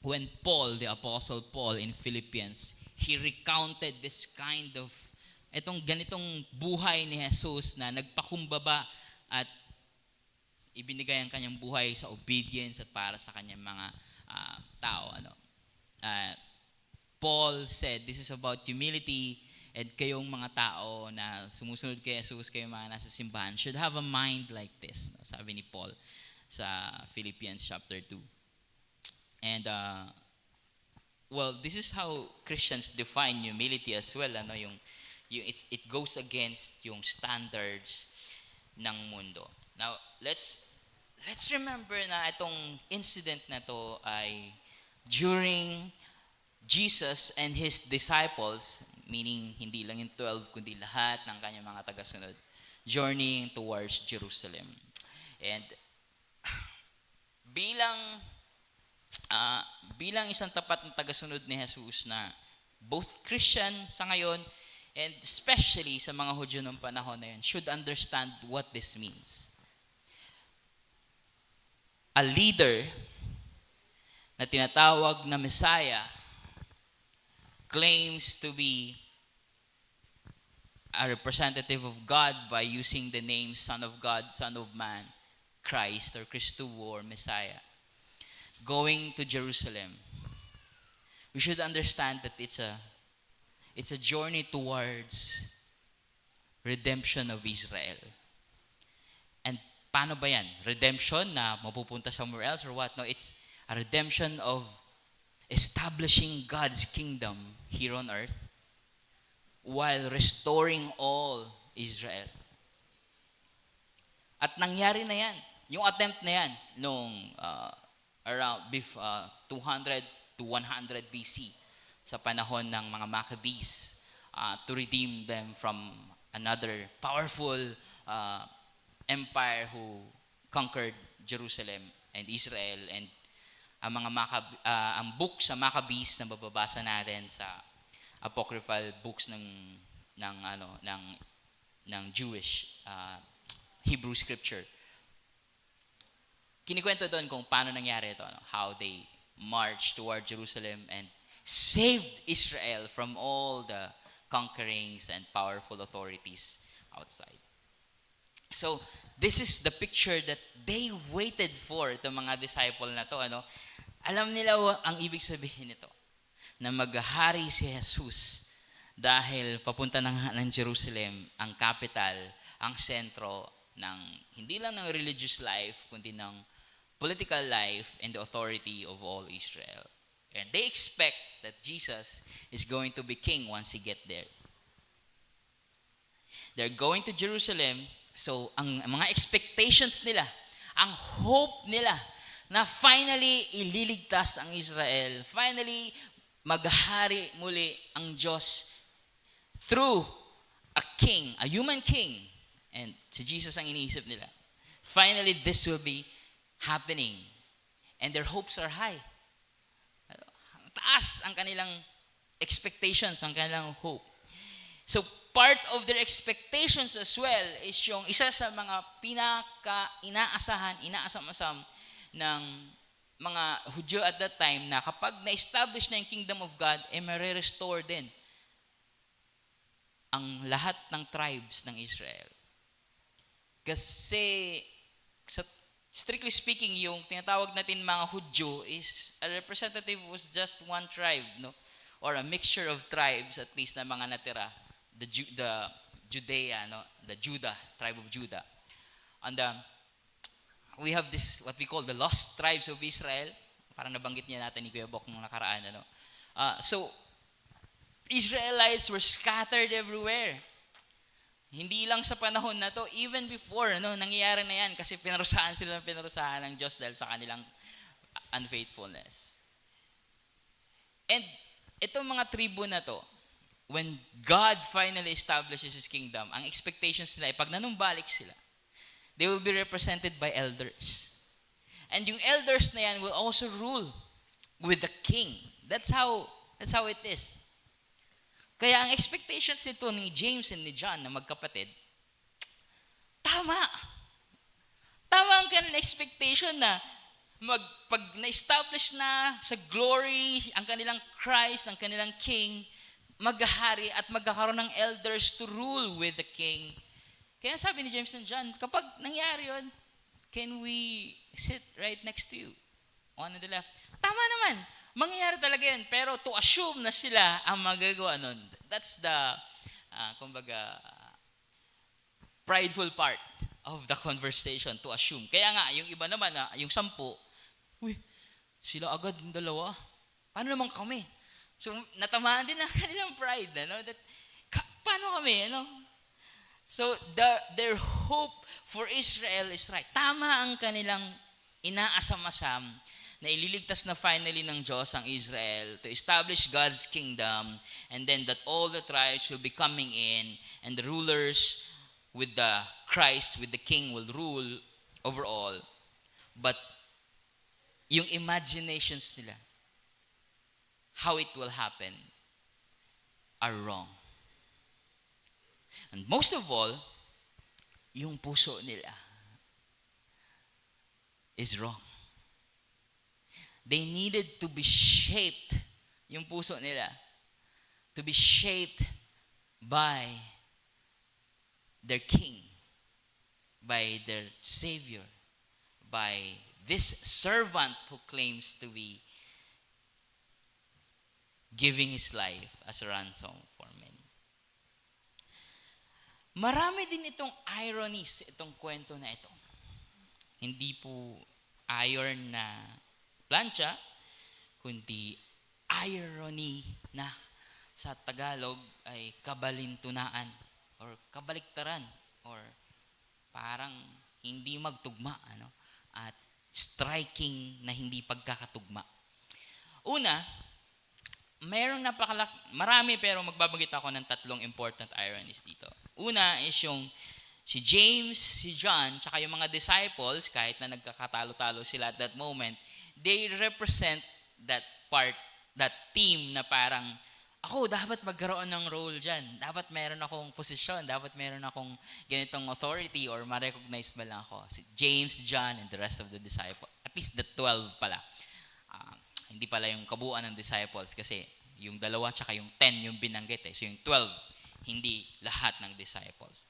when Paul, the Apostle Paul in Philippians, he recounted this kind of, etong ganitong buhay ni Jesus na nagpakumbaba at ibinigay ang kanyang buhay sa obedience at para sa kanyang mga tao. Paul said, this is about humility, and kayong mga tao na sumusunod kay Jesus, kayong mga nasa simbahan, should have a mind like this. Sabi ni Paul sa Philippians chapter 2. And, this is how Christians define humility as well. It goes against yung standards ng mundo. Now, let's remember na itong incident na to ay during Jesus and His disciples, meaning hindi lang yung 12, kundi lahat ng kanyang mga tagasunod, journeying towards Jerusalem. And bilang isang tapat na tagasunod ni Jesus na both Christian sa ngayon and especially sa mga Hudyo ng panahon na yun, should understand what this means. A leader na tinatawag na Messiah claims to be a representative of God by using the name Son of God, Son of Man, Christ or Christou or Messiah, going to Jerusalem. We should understand that it's a journey towards redemption of Israel. And paano ba yan? Redemption na mapupunta somewhere else or what? No, it's a redemption of establishing God's kingdom here on earth while restoring all Israel. At nangyari na yan. Yung attempt na yan nung around 200 to 100 BC sa panahon ng mga Maccabees to redeem them from another powerful empire who conquered Jerusalem and Israel. And ang book sa Maccabees na mababasa natin sa apocryphal books ng Jewish Hebrew scripture. Kinikwento doon kung paano nangyari ito, how they marched toward Jerusalem and saved Israel from all the conquerings and powerful authorities outside. So, this is the picture that they waited for, itong mga disciple na to. Alam nila ang ibig sabihin nito, na maghahari si Jesus dahil papunta ng Jerusalem, ang capital, ang sentro ng, hindi lang ng religious life, kundi ng political life and the authority of all Israel. And they expect that Jesus is going to be king once He get there. They're going to Jerusalem, so ang mga expectations nila, ang hope nila na finally ililigtas ang Israel, finally maghahari muli ang Diyos through a king, a human king. And si Jesus ang iniisip nila. Finally, this will be happening. And their hopes are high. mataas ang kanilang expectations, ang kanilang hope. So, part of their expectations as well is yung isa sa mga pinaka-inaasahan, inaasam-asam ng mga Hudyo at that time na kapag na-establish na yung kingdom of God, may-restore din ang lahat ng tribes ng Israel. Kasi, strictly speaking, yung tinatawag natin mga Hudyo is a representative was just one tribe, no? Or a mixture of tribes at least na mga natira. The Judea, no? The Judah, tribe of Judah. And we have this, what we call the lost tribes of Israel. Parang nabanggit niya natin ni Kuya Bok nung nakaraan. Ano? So, Israelites were scattered everywhere. Hindi lang sa panahon na to, even before, nangyayari na yan kasi pinarusahan sila ng Diyos dahil sa kanilang unfaithfulness. And itong mga tribu na to, when God finally establishes His kingdom, ang expectations nila ay pag nanumbalik sila, they will be represented by elders. And yung elders na yan will also rule with the king. That's how it is. Kaya ang expectations nito ni James and ni John na magkapatid, tama. Tama ang kanilang expectation na pag na-establish na sa glory ang kanilang Christ, ang kanilang king, maghahari at magkakaroon ng elders to rule with the king. Kaya sabi ni James and John, kapag nangyari yun, can we sit right next to you? On the left. Tama naman. Mangyayari talaga yun. Pero to assume na sila ang magagawa nun, that's the, prideful part of the conversation, to assume. Kaya nga, yung iba naman, yung 10, sila agad yung 2. Paano naman kami? So, natamaan din ang kanilang pride. Paano kami? So, their hope for Israel is right. Tama ang kanilang inaasam-asam na ililigtas na finally ng Diyos ang Israel to establish God's kingdom, and then that all the tribes will be coming in, and the rulers with the Christ, with the king, will rule over all. But yung imaginations nila, how it will happen, are wrong. And most of all, yung puso nila is wrong. They needed to be shaped, yung puso nila, to be shaped by their king, by their savior, by this servant who claims to be giving his life as a ransom for many. Marami din itong ironies, itong kwento na ito. Hindi po iron na plancha, kundi irony na sa Tagalog ay kabalintunaan or kabaliktaran or parang hindi magtugma, at striking na hindi pagkakatugma. Una, marami pero magbabanggit ako ng 3 important ironies dito. Una is yung si James, si John, tsaka yung mga disciples, kahit na nagkakatalo-talo sila at that moment, they represent that part, that team na parang, ako dapat magkaroon ng role dyan. Dapat meron akong posisyon. Dapat meron akong ganitong authority or ma-recognize ba lang ako. Si James, John, and the rest of the disciples. At least the 12 pala. Hindi pala yung kabuuan ng disciples kasi yung 2 tsaka yung 10 yung binanggit. So yung 12, hindi lahat ng disciples.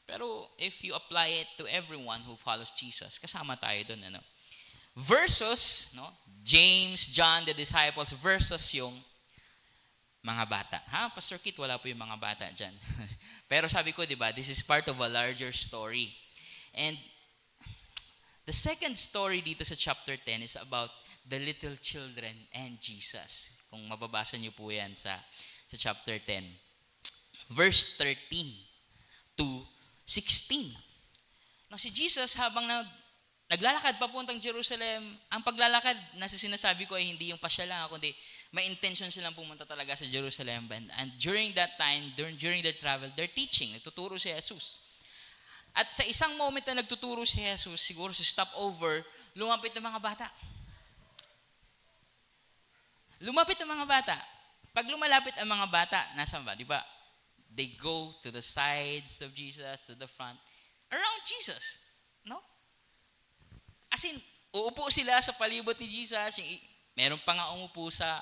Pero if you apply it to everyone who follows Jesus, kasama tayo dun. Versus, James, John, the disciples, versus yung mga bata. Pastor Kit, wala po yung mga bata dyan. Pero sabi ko, di ba, this is part of a larger story. And the second story dito sa chapter 10 is about the little children and Jesus. Kung mababasa niyo po yan sa chapter 10. Verse 13 to 16. Si Jesus, habang naglalakad papuntang Jerusalem, ang paglalakad na sinasabi ko ay hindi yung pasya lang, kundi may intention silang pumunta talaga sa Jerusalem. And during that time, during their travel, they're teaching, nagtuturo si Jesus. At sa isang moment na nagtuturo si Jesus, siguro sa stopover, lumapit ng mga bata. Lumapit ang mga bata. Pag lumalapit ang mga bata, nasaan ba? Di ba? They go to the sides of Jesus, to the front, around Jesus. No? As in, uupo sila sa palibot ni Jesus. Meron pa nga umupo sa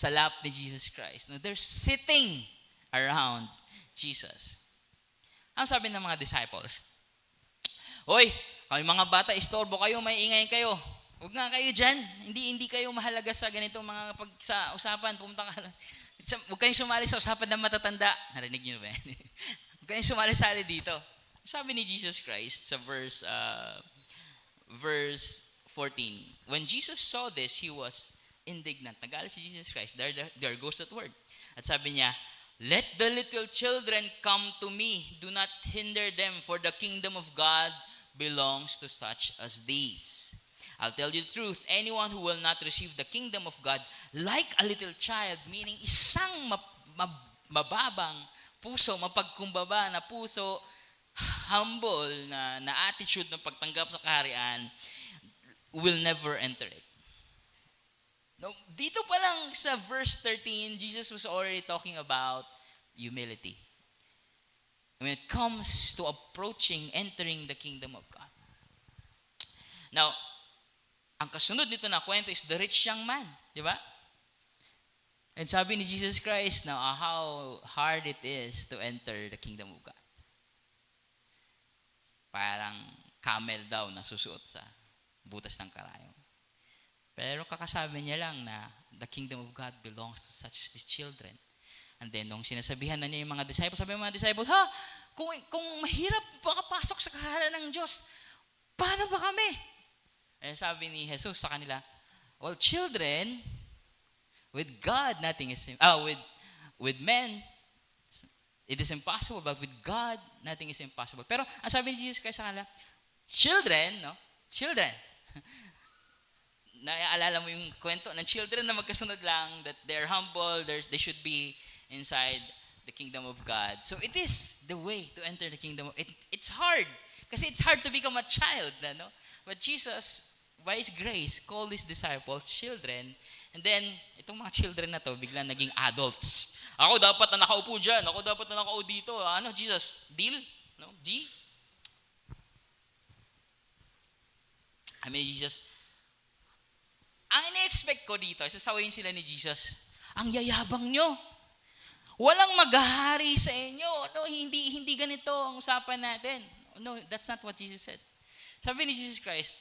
lap ni Jesus Christ. No, they're sitting around Jesus. Ang sabi ng mga disciples, Hoy, kami mga bata, istorbo kayo, may ingay kayo. Huwag nga kayo dyan. Hindi kayo mahalaga sa ganitong mga sa usapan. Pumunta ka lang. Huwag kayong sumali sa usapan ng matatanda. Narinig niyo ba yan? Huwag kayong sumali-sali dito. Sabi ni Jesus Christ sa verse 14, when Jesus saw this, he was indignant. Nagalit si Jesus Christ. There goes that word. At sabi niya, let the little children come to me. Do not hinder them, for the kingdom of God belongs to such as these. I'll tell you the truth, anyone who will not receive the kingdom of God like a little child, meaning isang mababang puso, mapagkumbaba na puso, humble na attitude ng pagtanggap sa kaharian, will never enter it. No, dito pa lang sa verse 13, Jesus was already talking about humility. When it comes to entering the kingdom of God. Now, ang kasunod nito na kwento is the rich young man. Di ba? And sabi ni Jesus Christ, now how hard it is to enter the kingdom of God. Parang camel daw na susuot sa butas ng karayom. Pero kakasabi niya lang na the kingdom of God belongs to such as these children. And then, nung sinasabihan na niya yung mga disciples, sabi ng mga disciples, kung mahirap makapasok sa kaharian ng Diyos, paano ba kami? Eh, sabi ni Jesus sa kanila, well, children, with God, nothing is, with men, it is impossible, but with God, nothing is impossible. Pero, ang sabi ni Jesus Christ sa kanila, children, naaalala mo yung kwento ng children na magkasunod lang, that they're humble, they should be inside the kingdom of God. So it is the way to enter the kingdom. It's hard. Kasi it's hard to become a child. No? But Jesus, by His grace, called His disciples children. And then, itong mga children na to, biglang naging adults. Ako dapat na nakaupo dyan. Ako dapat na nakaupo dito. Ano, Jesus? Deal? No? G? I mean, Jesus, ang ina-expect ko dito, sasawayin sila ni Jesus, ang yayabang nyo. Walang maghahari sa inyo. No, hindi ganito ang usapan natin. No, that's not what Jesus said. Sabi ni Jesus Christ,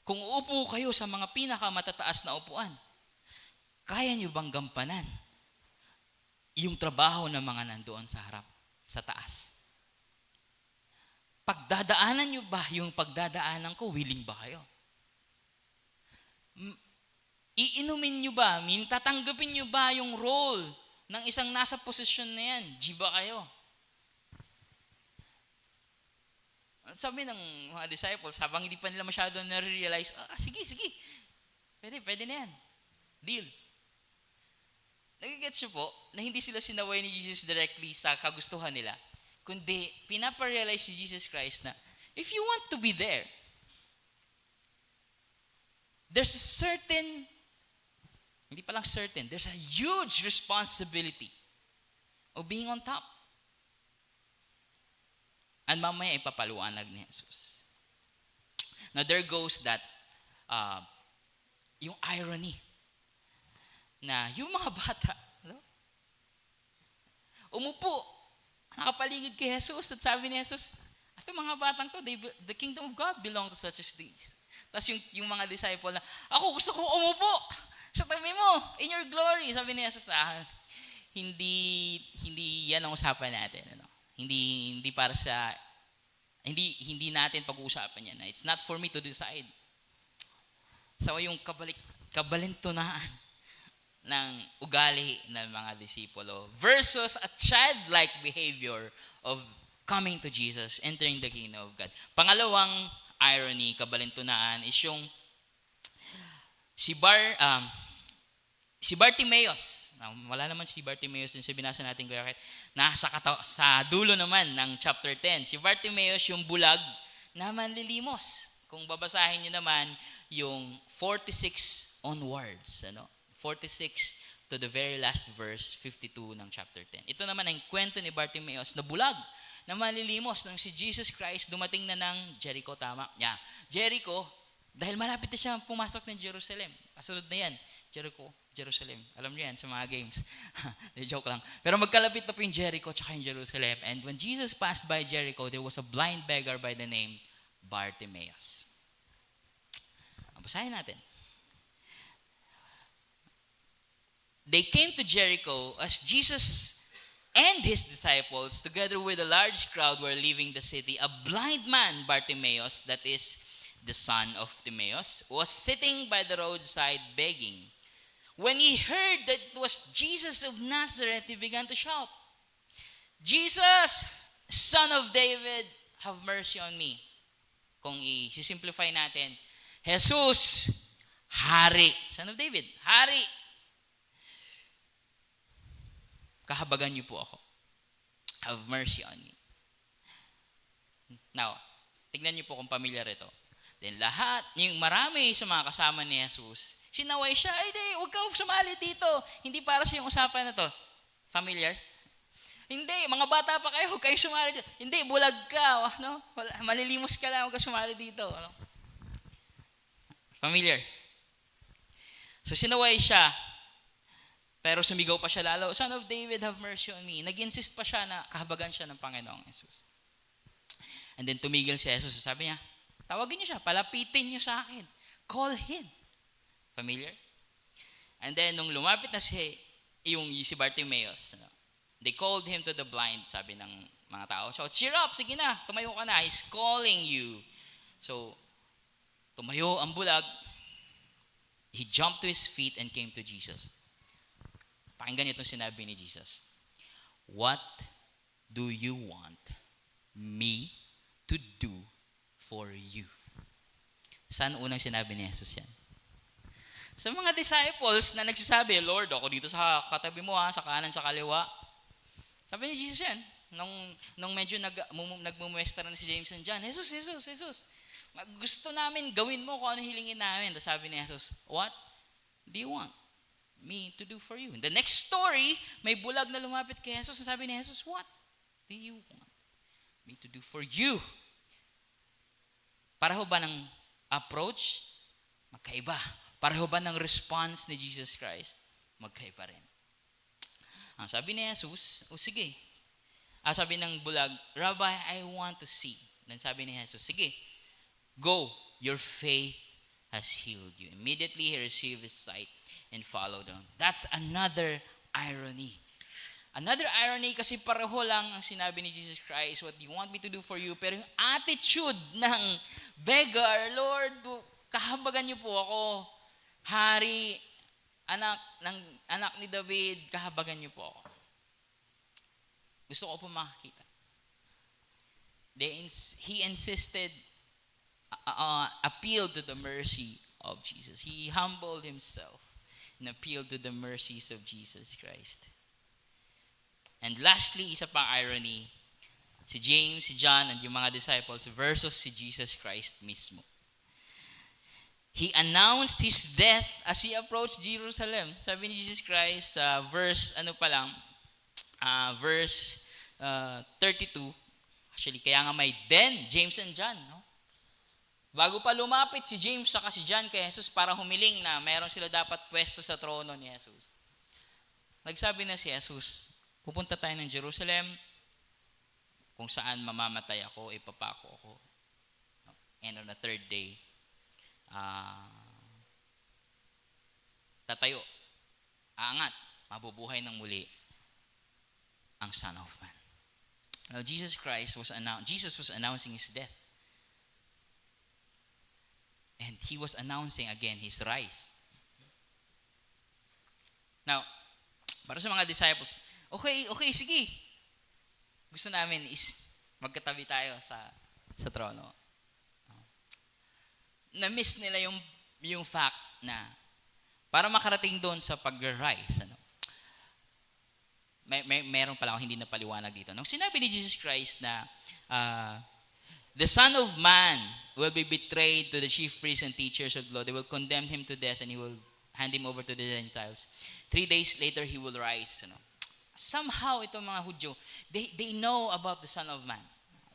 kung uupo kayo sa mga pinakamatataas na upuan, kaya nyo bang gampanan yung trabaho ng mga nandoon sa harap, sa taas? Pagdadaanan nyo ba yung pagdadaanan ko, willing ba kayo? Iinumin nyo ba? Tatanggapin nyo ba yung role ng isang nasa posisyon na yan? G ba kayo? Sabi ng mga disciples, habang hindi pa nila masyado na-realize, sige. Pwede na yan. Deal. Nagigets nyo po na hindi sila sinaway ni Jesus directly sa kagustuhan nila, kundi pinaparealize si Jesus Christ na, if you want to be there, there's a certain, hindi pa lang certain, there's a huge responsibility of being on top. And mamaya ipapaluanag ni Jesus. Now there goes that, yung irony, na yung mga bata, umupo, nakapaligid kay Jesus, at sabi ni Jesus, ito mga batang to, the kingdom of God belong to such as these. Tapos yung mga disciple na, ako gusto ko umupo sa tabi mo, in your glory. Sabi ni Jesus, hindi yan ang usapan natin. Ano? Hindi para sa, hindi natin pag-uusapan yan. It's not for me to decide. So yung kabalintunaan ng ugali ng mga disipulo versus a childlike behavior of coming to Jesus, entering the kingdom of God. Pangalawang irony, kabalintunaan, is yung si Bartimaeus. Wala naman si Bartimaeus yung binasa natin kaya nasa sa dulo naman ng chapter 10. Si Bartimaeus yung bulag na manlilimos. Kung babasahin nyo naman yung 46 onwards, 46 to the very last verse, 52 ng chapter 10. Ito naman ang kwento ni Bartimaeus na bulag, na malilimos nang si Jesus Christ dumating na ng Jericho, tama? Yeah. Jericho, dahil malapit na siya pumasok ng Jerusalem. Kasunod na yan, Jericho, Jerusalem. Alam niyo yan sa mga games. Joke lang. Pero magkalapit na po yung Jericho tsaka yung Jerusalem. And when Jesus passed by Jericho, there was a blind beggar by the name Bartimaeus. Basahin natin. They came to Jericho as Jesus and his disciples, together with a large crowd, were leaving the city. A blind man, Bartimaeus, that is the son of Timaeus, was sitting by the roadside begging. When he heard that it was Jesus of Nazareth, he began to shout, "Jesus, Son of David, have mercy on me." Kung i-simplify natin, Jesus, Hari. Son of David, Hari. Kahabagan niyo po ako. Have mercy on me. Now, tignan niyo po kung pamilyar ito. Then yung marami sa mga kasama ni Jesus, sinaway siya, "Ay, di, huwag kang sumali dito. Hindi para sa yung usapan na to." Familiar? Hindi, mga bata pa kayo, huwag kayo sumali dito. Hindi, bulag ka. Malilimos ka lang, huwag kang sumali dito. Familiar? So sinaway siya, pero sumigaw pa siya lalo, "Son of David, have mercy on me." Nag-insist pa siya na kahabagan siya ng Panginoong Jesus. And then tumigil si Jesus. Sabi niya, tawagin niyo siya, palapitin niyo sa akin. Call him. Familiar? And then nung lumapit na si Bartimaeus, they called him to the blind, sabi ng mga tao. So, "Cheer up, sige na, tumayo ka na. He's calling you." So, tumayo ang bulag. He jumped to his feet and came to Jesus. Pakinggan niyo itong sinabi ni Jesus. "What do you want me to do for you?" Saan unang sinabi ni Jesus yan? Sa mga disciples na nagsasabi, "Lord, ako dito sa katabi mo, sa kanan, sa kaliwa." Sabi ni Jesus yan, nung medyo nagmumuestra na si James and John, Jesus, gusto namin gawin mo kung ano hilingin namin." Tapos sabi ni Jesus, "What do you want me to do for you?" In the next story, may bulag na lumapit kay Jesus. Sabi ni Jesus, "What do you want me to do for you?" Pareho ba ng approach? Magkaiba. Pareho ba ng response ni Jesus Christ? Magkaiba rin. Ang sabi ni Jesus, sige. Sabi ng bulag, "Rabbi, I want to see." Then sabi ni Jesus, "Sige, go, your faith has healed you." Immediately he received his sight and followed on. That's another irony. Another irony kasi pareho lang ang sinabi ni Jesus Christ, "What do you want me to do for you?" Pero yung attitude ng beggar, "Lord, kahabagan niyo po ako. Hari, anak ni David, kahabagan niyo po ako." Gusto ko po makakita. He insisted, appealed to the mercy of Jesus. He humbled himself and appealed to the mercies of Jesus Christ. And lastly, isa pang irony, si James, si John, and yung mga disciples versus si Jesus Christ mismo. He announced his death as he approached Jerusalem. Sabi ni Jesus Christ sa verse 32, actually kaya nga may then James and John, no? Bago pa lumapit si James saka si John kay Jesus para humiling na mayroon sila dapat pwesto sa trono ni Jesus. Nagsabi na si Jesus, "Pupunta tayo ng Jerusalem, kung saan mamamatay ako, ipapako ako. And on the third day, tatayo, aangat, mabubuhay ng muli ang Son of Man." Now, Jesus was announcing his death. And he was announcing again his rise. Now, para sa mga disciples, okay, sige. Gusto namin is magkatabi tayo sa trono. Na-miss nila yung fact na para makarating doon sa pag-rise, meron pala ako hindi napaliwanag dito. Nung sinabi ni Jesus Christ na The Son of Man will be betrayed to the chief priests and teachers of law. They will condemn him to death and he will hand him over to the Gentiles. 3 days later, he will rise. Somehow, itong mga Hudyo, they know about the Son of Man.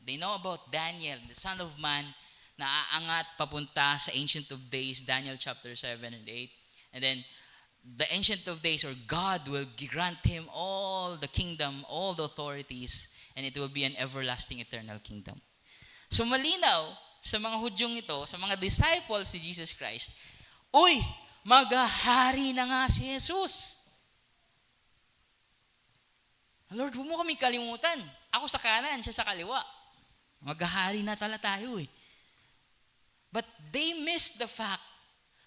They know about Daniel, the Son of Man, na aangat papunta sa Ancient of Days, Daniel chapter 7 and 8. And then, the Ancient of Days, or God, will grant him all the kingdom, all the authorities, and it will be an everlasting eternal kingdom. So malinaw sa mga Hudyong ito, sa mga disciples ni Jesus Christ, uy, maghahari na nga si Jesus. Lord, huwag mo kami kalimutan. Ako sa kanan, siya sa kaliwa. Maghahari na tala tayo eh. But they missed the fact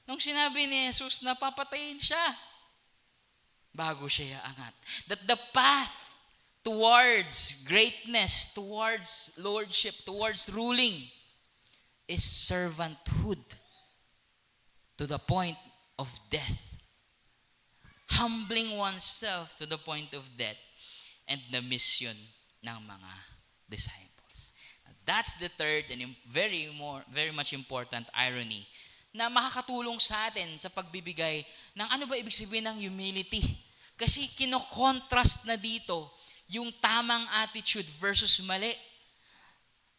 nung sinabi ni Jesus na papatayin siya bago siya angat. That the path towards greatness, towards lordship, towards ruling is servanthood to the point of death. Humbling oneself to the point of death and the mission ng mga disciples. That's the third and very much important irony na makakatulong sa atin sa pagbibigay ng ano ba ibig sabihin ng humility. Kasi kino-contrast na dito yung tamang attitude versus mali.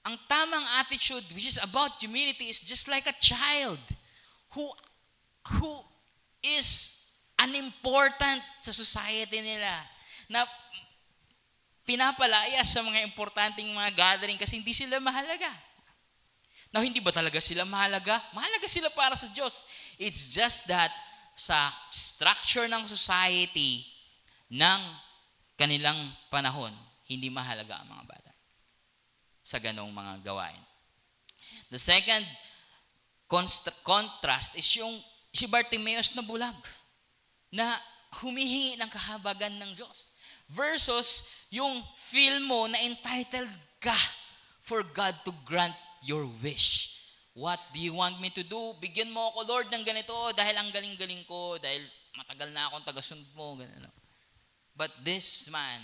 Ang tamang attitude, which is about humility, is just like a child who is unimportant sa society nila, na pinapalayas sa mga importanteng mga gathering kasi hindi sila mahalaga. Now, hindi ba talaga sila mahalaga? Mahalaga sila para sa Diyos. It's just that sa structure ng society ng kanilang panahon, hindi mahalaga ang mga bata sa ganong mga gawain. The second contrast is yung si Bartimaeus na bulag na humihingi ng kahabagan ng Diyos versus yung feel mo na entitled ka for God to grant your wish. What do you want me to do? Bigyan mo ako, Lord, ng ganito dahil ang galing-galing ko, dahil matagal na akong tagasunod mo. Ganun. But this man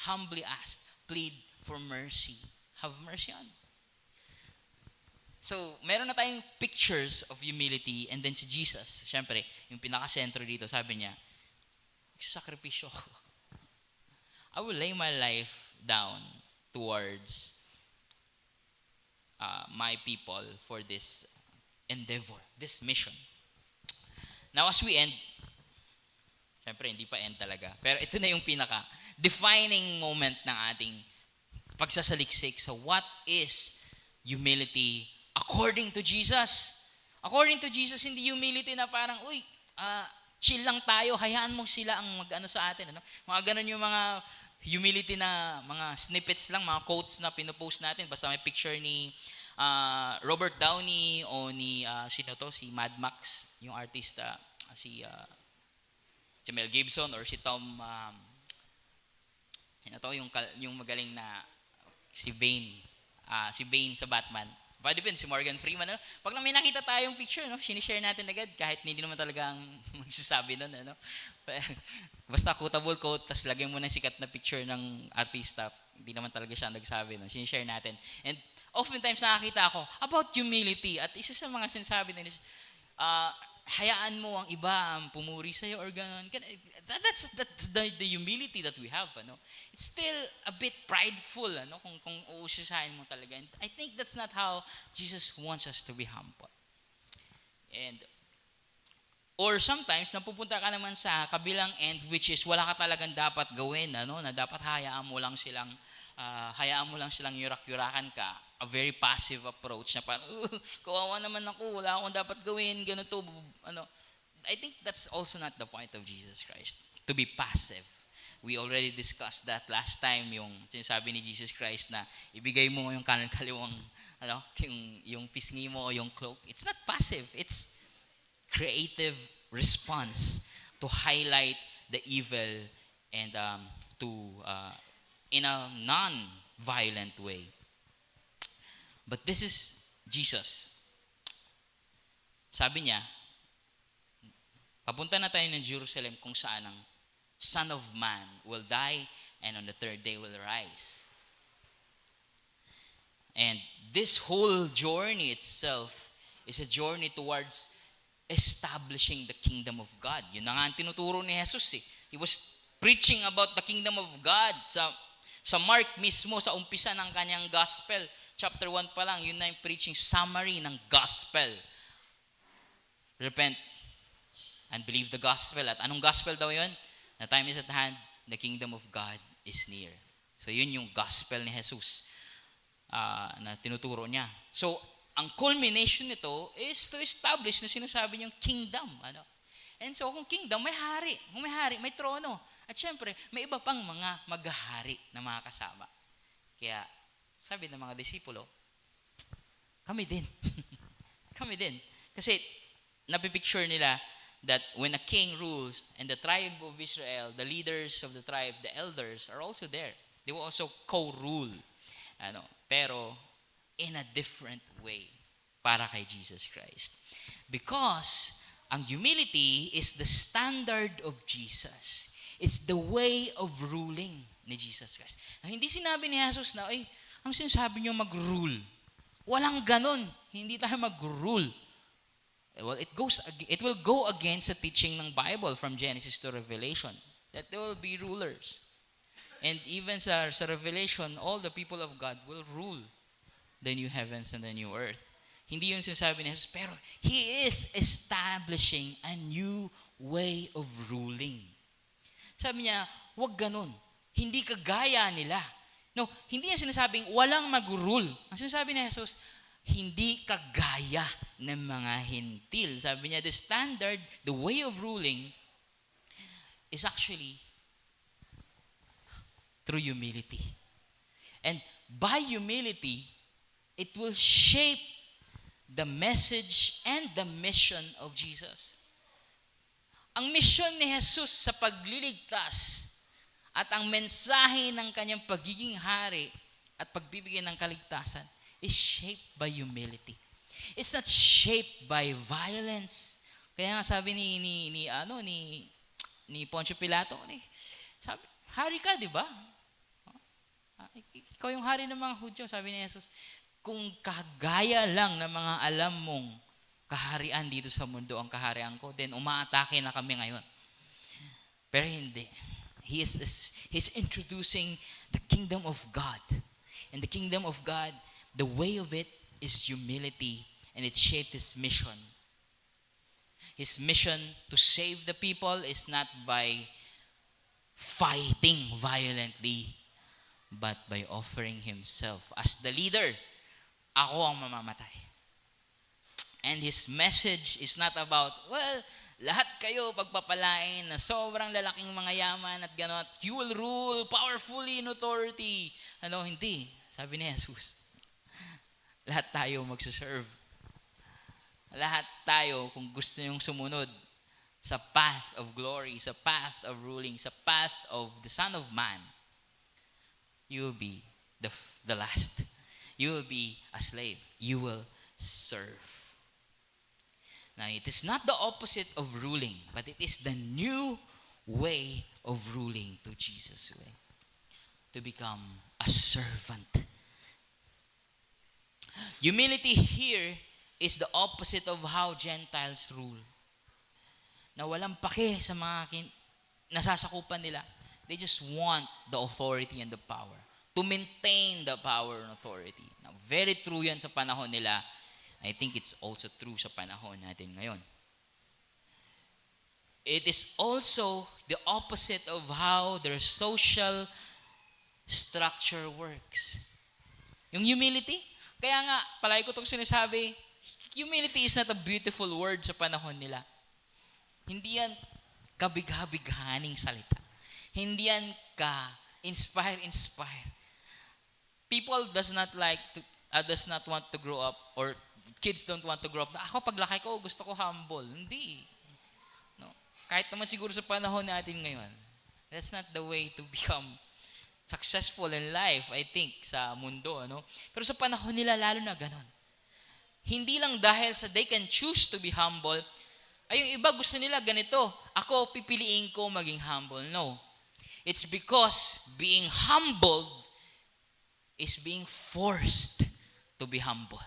humbly asked, plead for mercy. Have mercy on me. So, meron na tayong pictures of humility, and then si Jesus, syempre, yung pinaka-sentro dito, sabi niya, magsasakripisyo ako. I will lay my life down towards my people for this endeavor, this mission. Now, as we end, syempre, hindi pa end talaga, pero ito na yung pinaka-defining moment ng ating pagsasaliksik sa what is humility according to Jesus. According to Jesus, hindi humility na parang, uy, chill lang tayo, hayaan mo sila ang mag-ano sa atin. Ano? Mga ganun yung mga humility na mga snippets lang, mga quotes na pinopost natin. Basta may picture ni Robert Downey o ni si Mad Max, yung artista, si Mel Gibson or si Tom, yung magaling na si Bane sa Batman. Pwede din si Morgan Freeman. Ano? Pag may nakita tayong picture, no, sinishare natin agad kahit hindi naman talaga ang magsasabi nun. Ano? Basta quotable quote, tapos lagyan mo ng sikat na picture ng artista, hindi naman talaga siya nagsabi. No? Sinishare natin. And oftentimes nakakita ako about humility. At isa sa mga sinasabi nila, hayaan mo ang iba ang pumuri sa'yo or gano'n. That's the humility that we have. Ano? It's still a bit prideful ano? kung uusisahin mo talaga. And I think that's not how Jesus wants us to be humble. Or sometimes, napupunta ka naman sa kabilang end, which is wala ka talagang dapat gawin, ano? Na dapat hayaan mo lang silang yurak-yurakan ka. A very passive approach na parang, kawawa naman ako, wala akong dapat gawin, ganito, ano. I think that's also not the point of Jesus Christ, to be passive. We already discussed that last time, yung sinasabi ni Jesus Christ na ibigay mo yung kanan kaliwang, ano, yung pisngi mo o yung cloak. It's not passive, it's creative response to highlight the evil and in a non-violent way. But this is Jesus. Sabi niya, papunta na tayo ng Jerusalem kung saan ang Son of Man will die and on the third day will rise. And this whole journey itself is a journey towards establishing the kingdom of God. Yun na nga ang tinuturo ni Jesus eh. He was preaching about the kingdom of God sa Mark mismo, sa umpisa ng kanyang gospel. Chapter 1 pa lang, yun na yung preaching summary ng gospel. Repent and believe the gospel. At anong gospel daw yun? The time is at hand, the kingdom of God is near. So yun yung gospel ni Jesus na tinuturo niya. So, ang culmination nito is to establish na sinasabi niyang kingdom. Ano? And so, kung kingdom, may hari. Kung may hari, may trono. At syempre, may iba pang mga maghahari na mga kasama. Kaya, sabi ng mga disipulo, kami din. Kami din. Kasi, napipicture nila that when a king rules and the tribe of Israel, the leaders of the tribe, the elders are also there. They will also co-rule. Pero, in a different way para kay Jesus Christ. Because ang humility is the standard of Jesus. It's the way of ruling ni Jesus Christ. Hindi sinabi ni Jesus na, ang sinasabi niyo mag-rule. Walang ganon. Hindi tayo mag-rule. Well, it will go against the teaching ng Bible from Genesis to Revelation that there will be rulers. And even sa Revelation, all the people of God will rule the new heavens and the new earth. Hindi yun sinasabi ni Jesus, pero He is establishing a new way of ruling. Sabi niya, wag ganun. Hindi kagaya nila. No, hindi niya sinasabing walang mag-rule. Ang sinasabi ni Jesus, hindi kagaya ng mga hintil. Sabi niya, the standard, the way of ruling is actually through humility. And by humility, it will shape the message and the mission of Jesus. Ang misyon ni Jesus sa pagliligtas at ang mensahe ng kanyang pagiging hari at pagbibigay ng kaligtasan is shaped by humility. It's not shaped by violence. Kaya nga sabi ni Poncio Pilato, sabi, hari ka, di ba? Ikaw yung hari ng mga Hudyo, sabi ni Jesus. Kung kagaya lang ng mga alam mong kaharian dito sa mundo ang kaharian ko, then umaatake na kami ngayon. Pero hindi. He's introducing the kingdom of God. And the kingdom of God, the way of it is humility, and it shaped His mission. His mission to save the people is not by fighting violently, but by offering Himself as the leader. Ako ang mamamatay. And His message is not about, lahat kayo pagpapalain na sobrang lalaking mga yaman at gano'n, you will rule powerfully in authority. Hindi. Sabi ni Jesus, lahat tayo magsaserve. Lahat tayo, kung gusto nyong sumunod sa path of glory, sa path of ruling, sa path of the Son of Man, you will be the last. You will be a slave. You will serve. Now, it is not the opposite of ruling, but it is the new way of ruling to Jesus' way. To become a servant. Humility here is the opposite of how Gentiles rule. Na walang pake sa mga nasasakupan nila. They just want the authority and the power. To maintain the power and authority. Now, very true yan sa panahon nila. I think it's also true sa panahon natin ngayon. It is also the opposite of how their social structure works. Yung humility, kaya nga, palagi ko itong sinasabi, humility is not a beautiful word sa panahon nila. Hindi yan kabigha-bighaning salita. Hindi yan inspire. People does not want to grow up, or kids don't want to grow up. Ako paglaki ko, gusto ko humble. Hindi. No. Kahit naman siguro sa panahon natin ngayon, that's not the way to become successful in life, I think, sa mundo. Pero sa panahon nila, lalo na ganon. Hindi lang dahil sa they can choose to be humble, ay yung iba gusto nila ganito, ako pipiliin ko maging humble. No. It's because being humbled is being forced to be humble.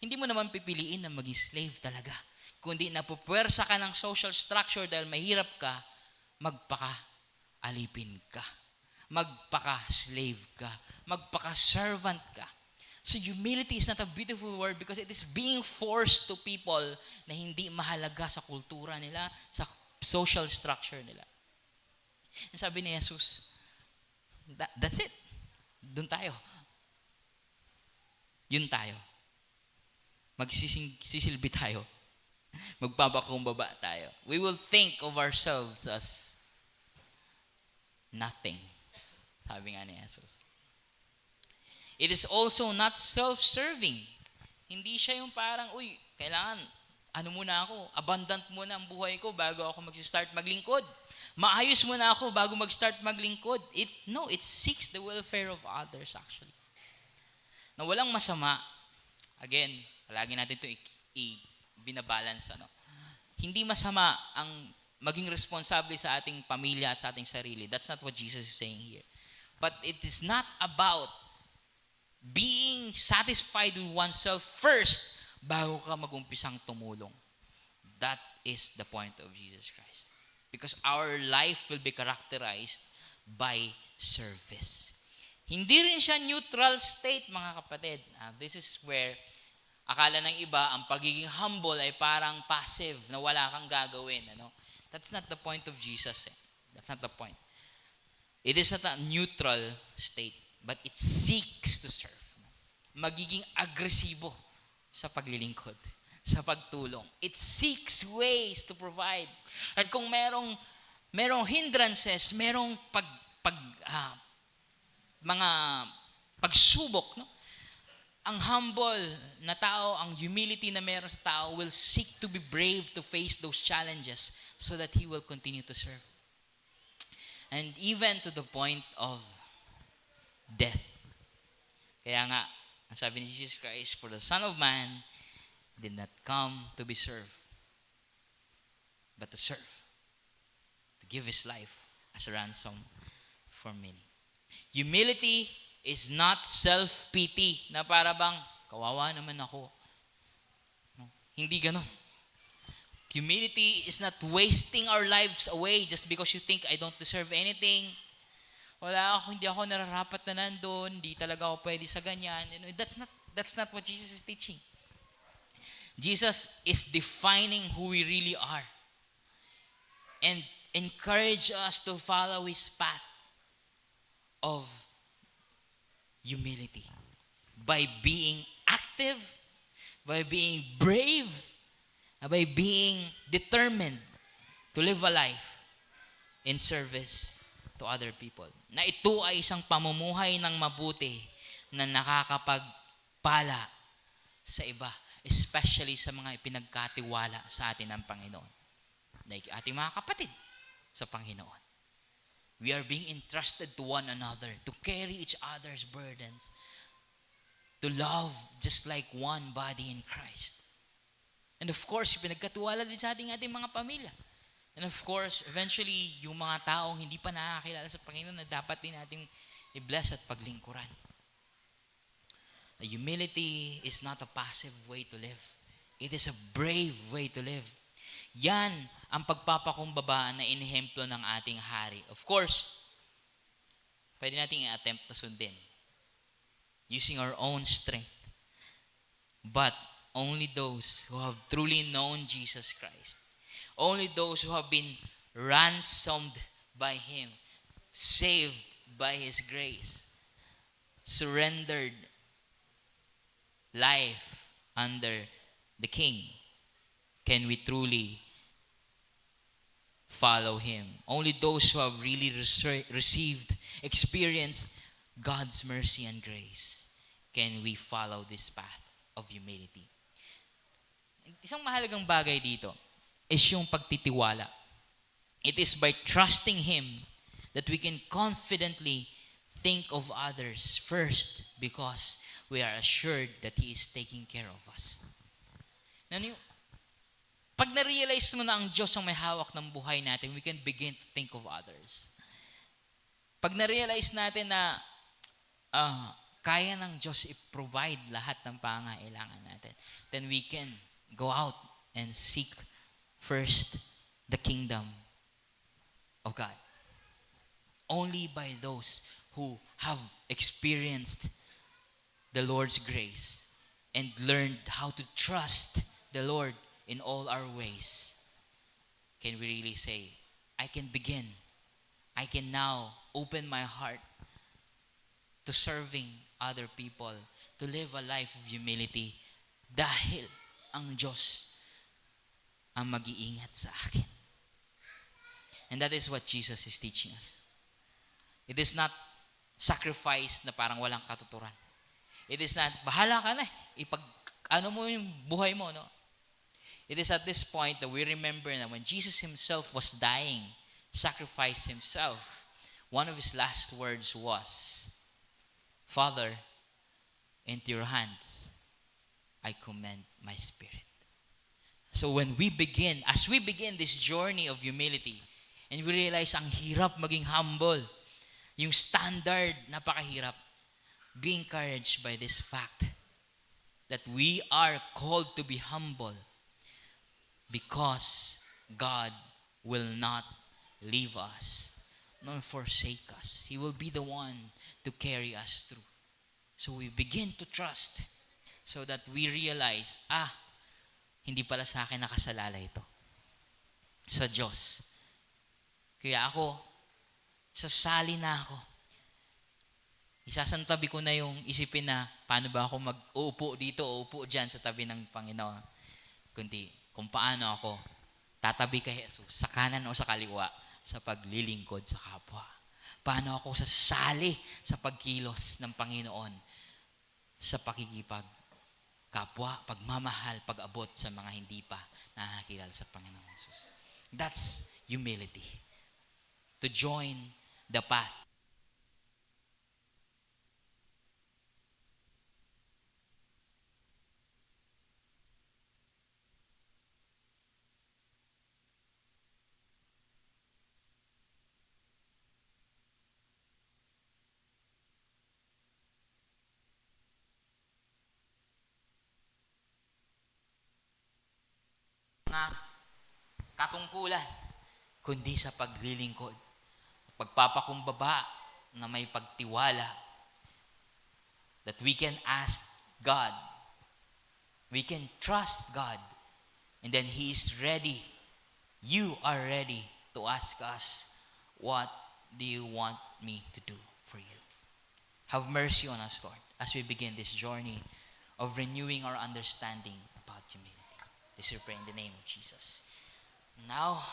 Hindi mo naman pipiliin na maging slave talaga. Kundi napupwersa ka ng social structure dahil mahirap ka, magpaka-alipin ka. Magpaka-slave ka. Magpaka-servant ka. So humility is not a beautiful word because it is being forced to people na hindi mahalaga sa kultura nila, sa social structure nila. And sabi ni Jesus, that's it. Doon tayo. Yun tayo. Magsisilbi tayo. Magpapakumbaba tayo. We will think of ourselves as nothing. Sabi nga ni Jesus. It is also not self-serving. Hindi siya yung parang, kailangan, muna ako, abundant muna ang buhay ko bago ako mag-start maglingkod. Maayos muna ako bago mag-start maglingkod. It seeks the welfare of others actually. Na walang masama, again, palagi natin ito binabalance. Hindi masama ang maging responsable sa ating pamilya at sa ating sarili. That's not what Jesus is saying here. But it is not about being satisfied with oneself first bago ka mag-umpisang tumulong. That is the point of Jesus Christ. Because our life will be characterized by service. Hindi rin siya neutral state, mga kapatid. This is where akala ng iba, ang pagiging humble ay parang passive, na wala kang gagawin. That's not the point of Jesus. That's not the point. It is not a neutral state, but it seeks to serve. Magiging agresibo sa paglilingkod, sa pagtulong. It seeks ways to provide. At kung merong hindrances, merong mga pagsubok, ang humble na tao, ang humility na meron sa tao will seek to be brave to face those challenges so that he will continue to serve. And even to the point of death. Kaya nga, ang sabi ni Jesus Christ, for the Son of Man did not come to be served, but to serve, to give His life as a ransom for many. Humility is not self-pity, na para bang, kawawa naman ako. No? Hindi ganon. Humility is not wasting our lives away just because you think, I don't deserve anything. Hindi ako nararapat na nandun, hindi talaga ako pwede sa ganyan. That's not what Jesus is teaching. Jesus is defining who we really are and encourage us to follow His path of humility by being active, by being brave, by being determined to live a life in service to other people. Na ito ay isang pamumuhay ng mabuti na nakakapagpala sa iba, especially sa mga ipinagkatiwala sa atin ng Panginoon. Like ating mga kapatid sa Panginoon. We are being entrusted to one another, to carry each other's burdens, to love just like one body in Christ. And of course, pinagkatiwala din sa ating mga pamilya. And of course, eventually, yung mga taong hindi pa nakakilala sa Panginoon na dapat din nating i-bless at paglingkuran. Humility is not a passive way to live. It is a brave way to live. Yan ang pagpapakumbaba na inehemplo ng ating hari. Of course, pwede nating i-attempt na sundin using our own strength. But only those who have truly known Jesus Christ, only those who have been ransomed by Him, saved by His grace, surrendered life under the King, can we truly follow Him. Only those who have really received, experienced God's mercy and grace, can we follow this path of humility. Isang mahalagang bagay dito is yung pagtitiwala. It is by trusting Him that we can confidently think of others first because we are assured that He is taking care of us. Pag na-realize mo na ang Diyos ang may hawak ng buhay natin, we can begin to think of others. Pag na-realize natin na kaya ng Diyos i-provide lahat ng pangangailangan natin, then we can go out and seek first the kingdom of God. Only by those who have experienced the Lord's grace and learned how to trust the Lord in all our ways can we really say, I can begin. I can now open my heart to serving other people, to live a life of humility dahil ang Diyos ang mag-iingat sa akin. And that is what Jesus is teaching us. It is not sacrifice na parang walang katuturan. It is not, bahala ka na, ano mo yung buhay mo, no? It is at this point that we remember that when Jesus himself was dying, sacrificed himself, one of his last words was, Father, into your hands, I commend my spirit. So when we begin, as we begin this journey of humility, and we realize ang hirap maging humble, yung standard, napakahirap, be encouraged by this fact that we are called to be humble because God will not leave us nor forsake us. He will be the one to carry us through. So we begin to trust so that we realize, hindi pala sa akin nakasalalay ito. Sa Diyos. Kaya ako, sasali na ako. Isasantabi ko na yung isipin na paano ba ako mag-uupo dito o uupo dyan sa tabi ng Panginoon. Kundi kung paano ako tatabi kay Jesus sa kanan o sa kaliwa sa paglilingkod sa kapwa. Paano ako sasali sa pagkilos ng Panginoon sa pakikipag kapwa, pagmamahal, pag-abot sa mga hindi pa nakakilala sa Panginoon Jesus. That's humility. To join the path. Nga katungkulan, kundi sa paglilingkod, pagpapakumbaba na may pagtiwala, that we can ask God, we can trust God, and then He is ready, you are ready to ask us, what do you want me to do for you? Have mercy on us, Lord, as we begin this journey of renewing our understanding about humility. This we pray in the name of Jesus. Now,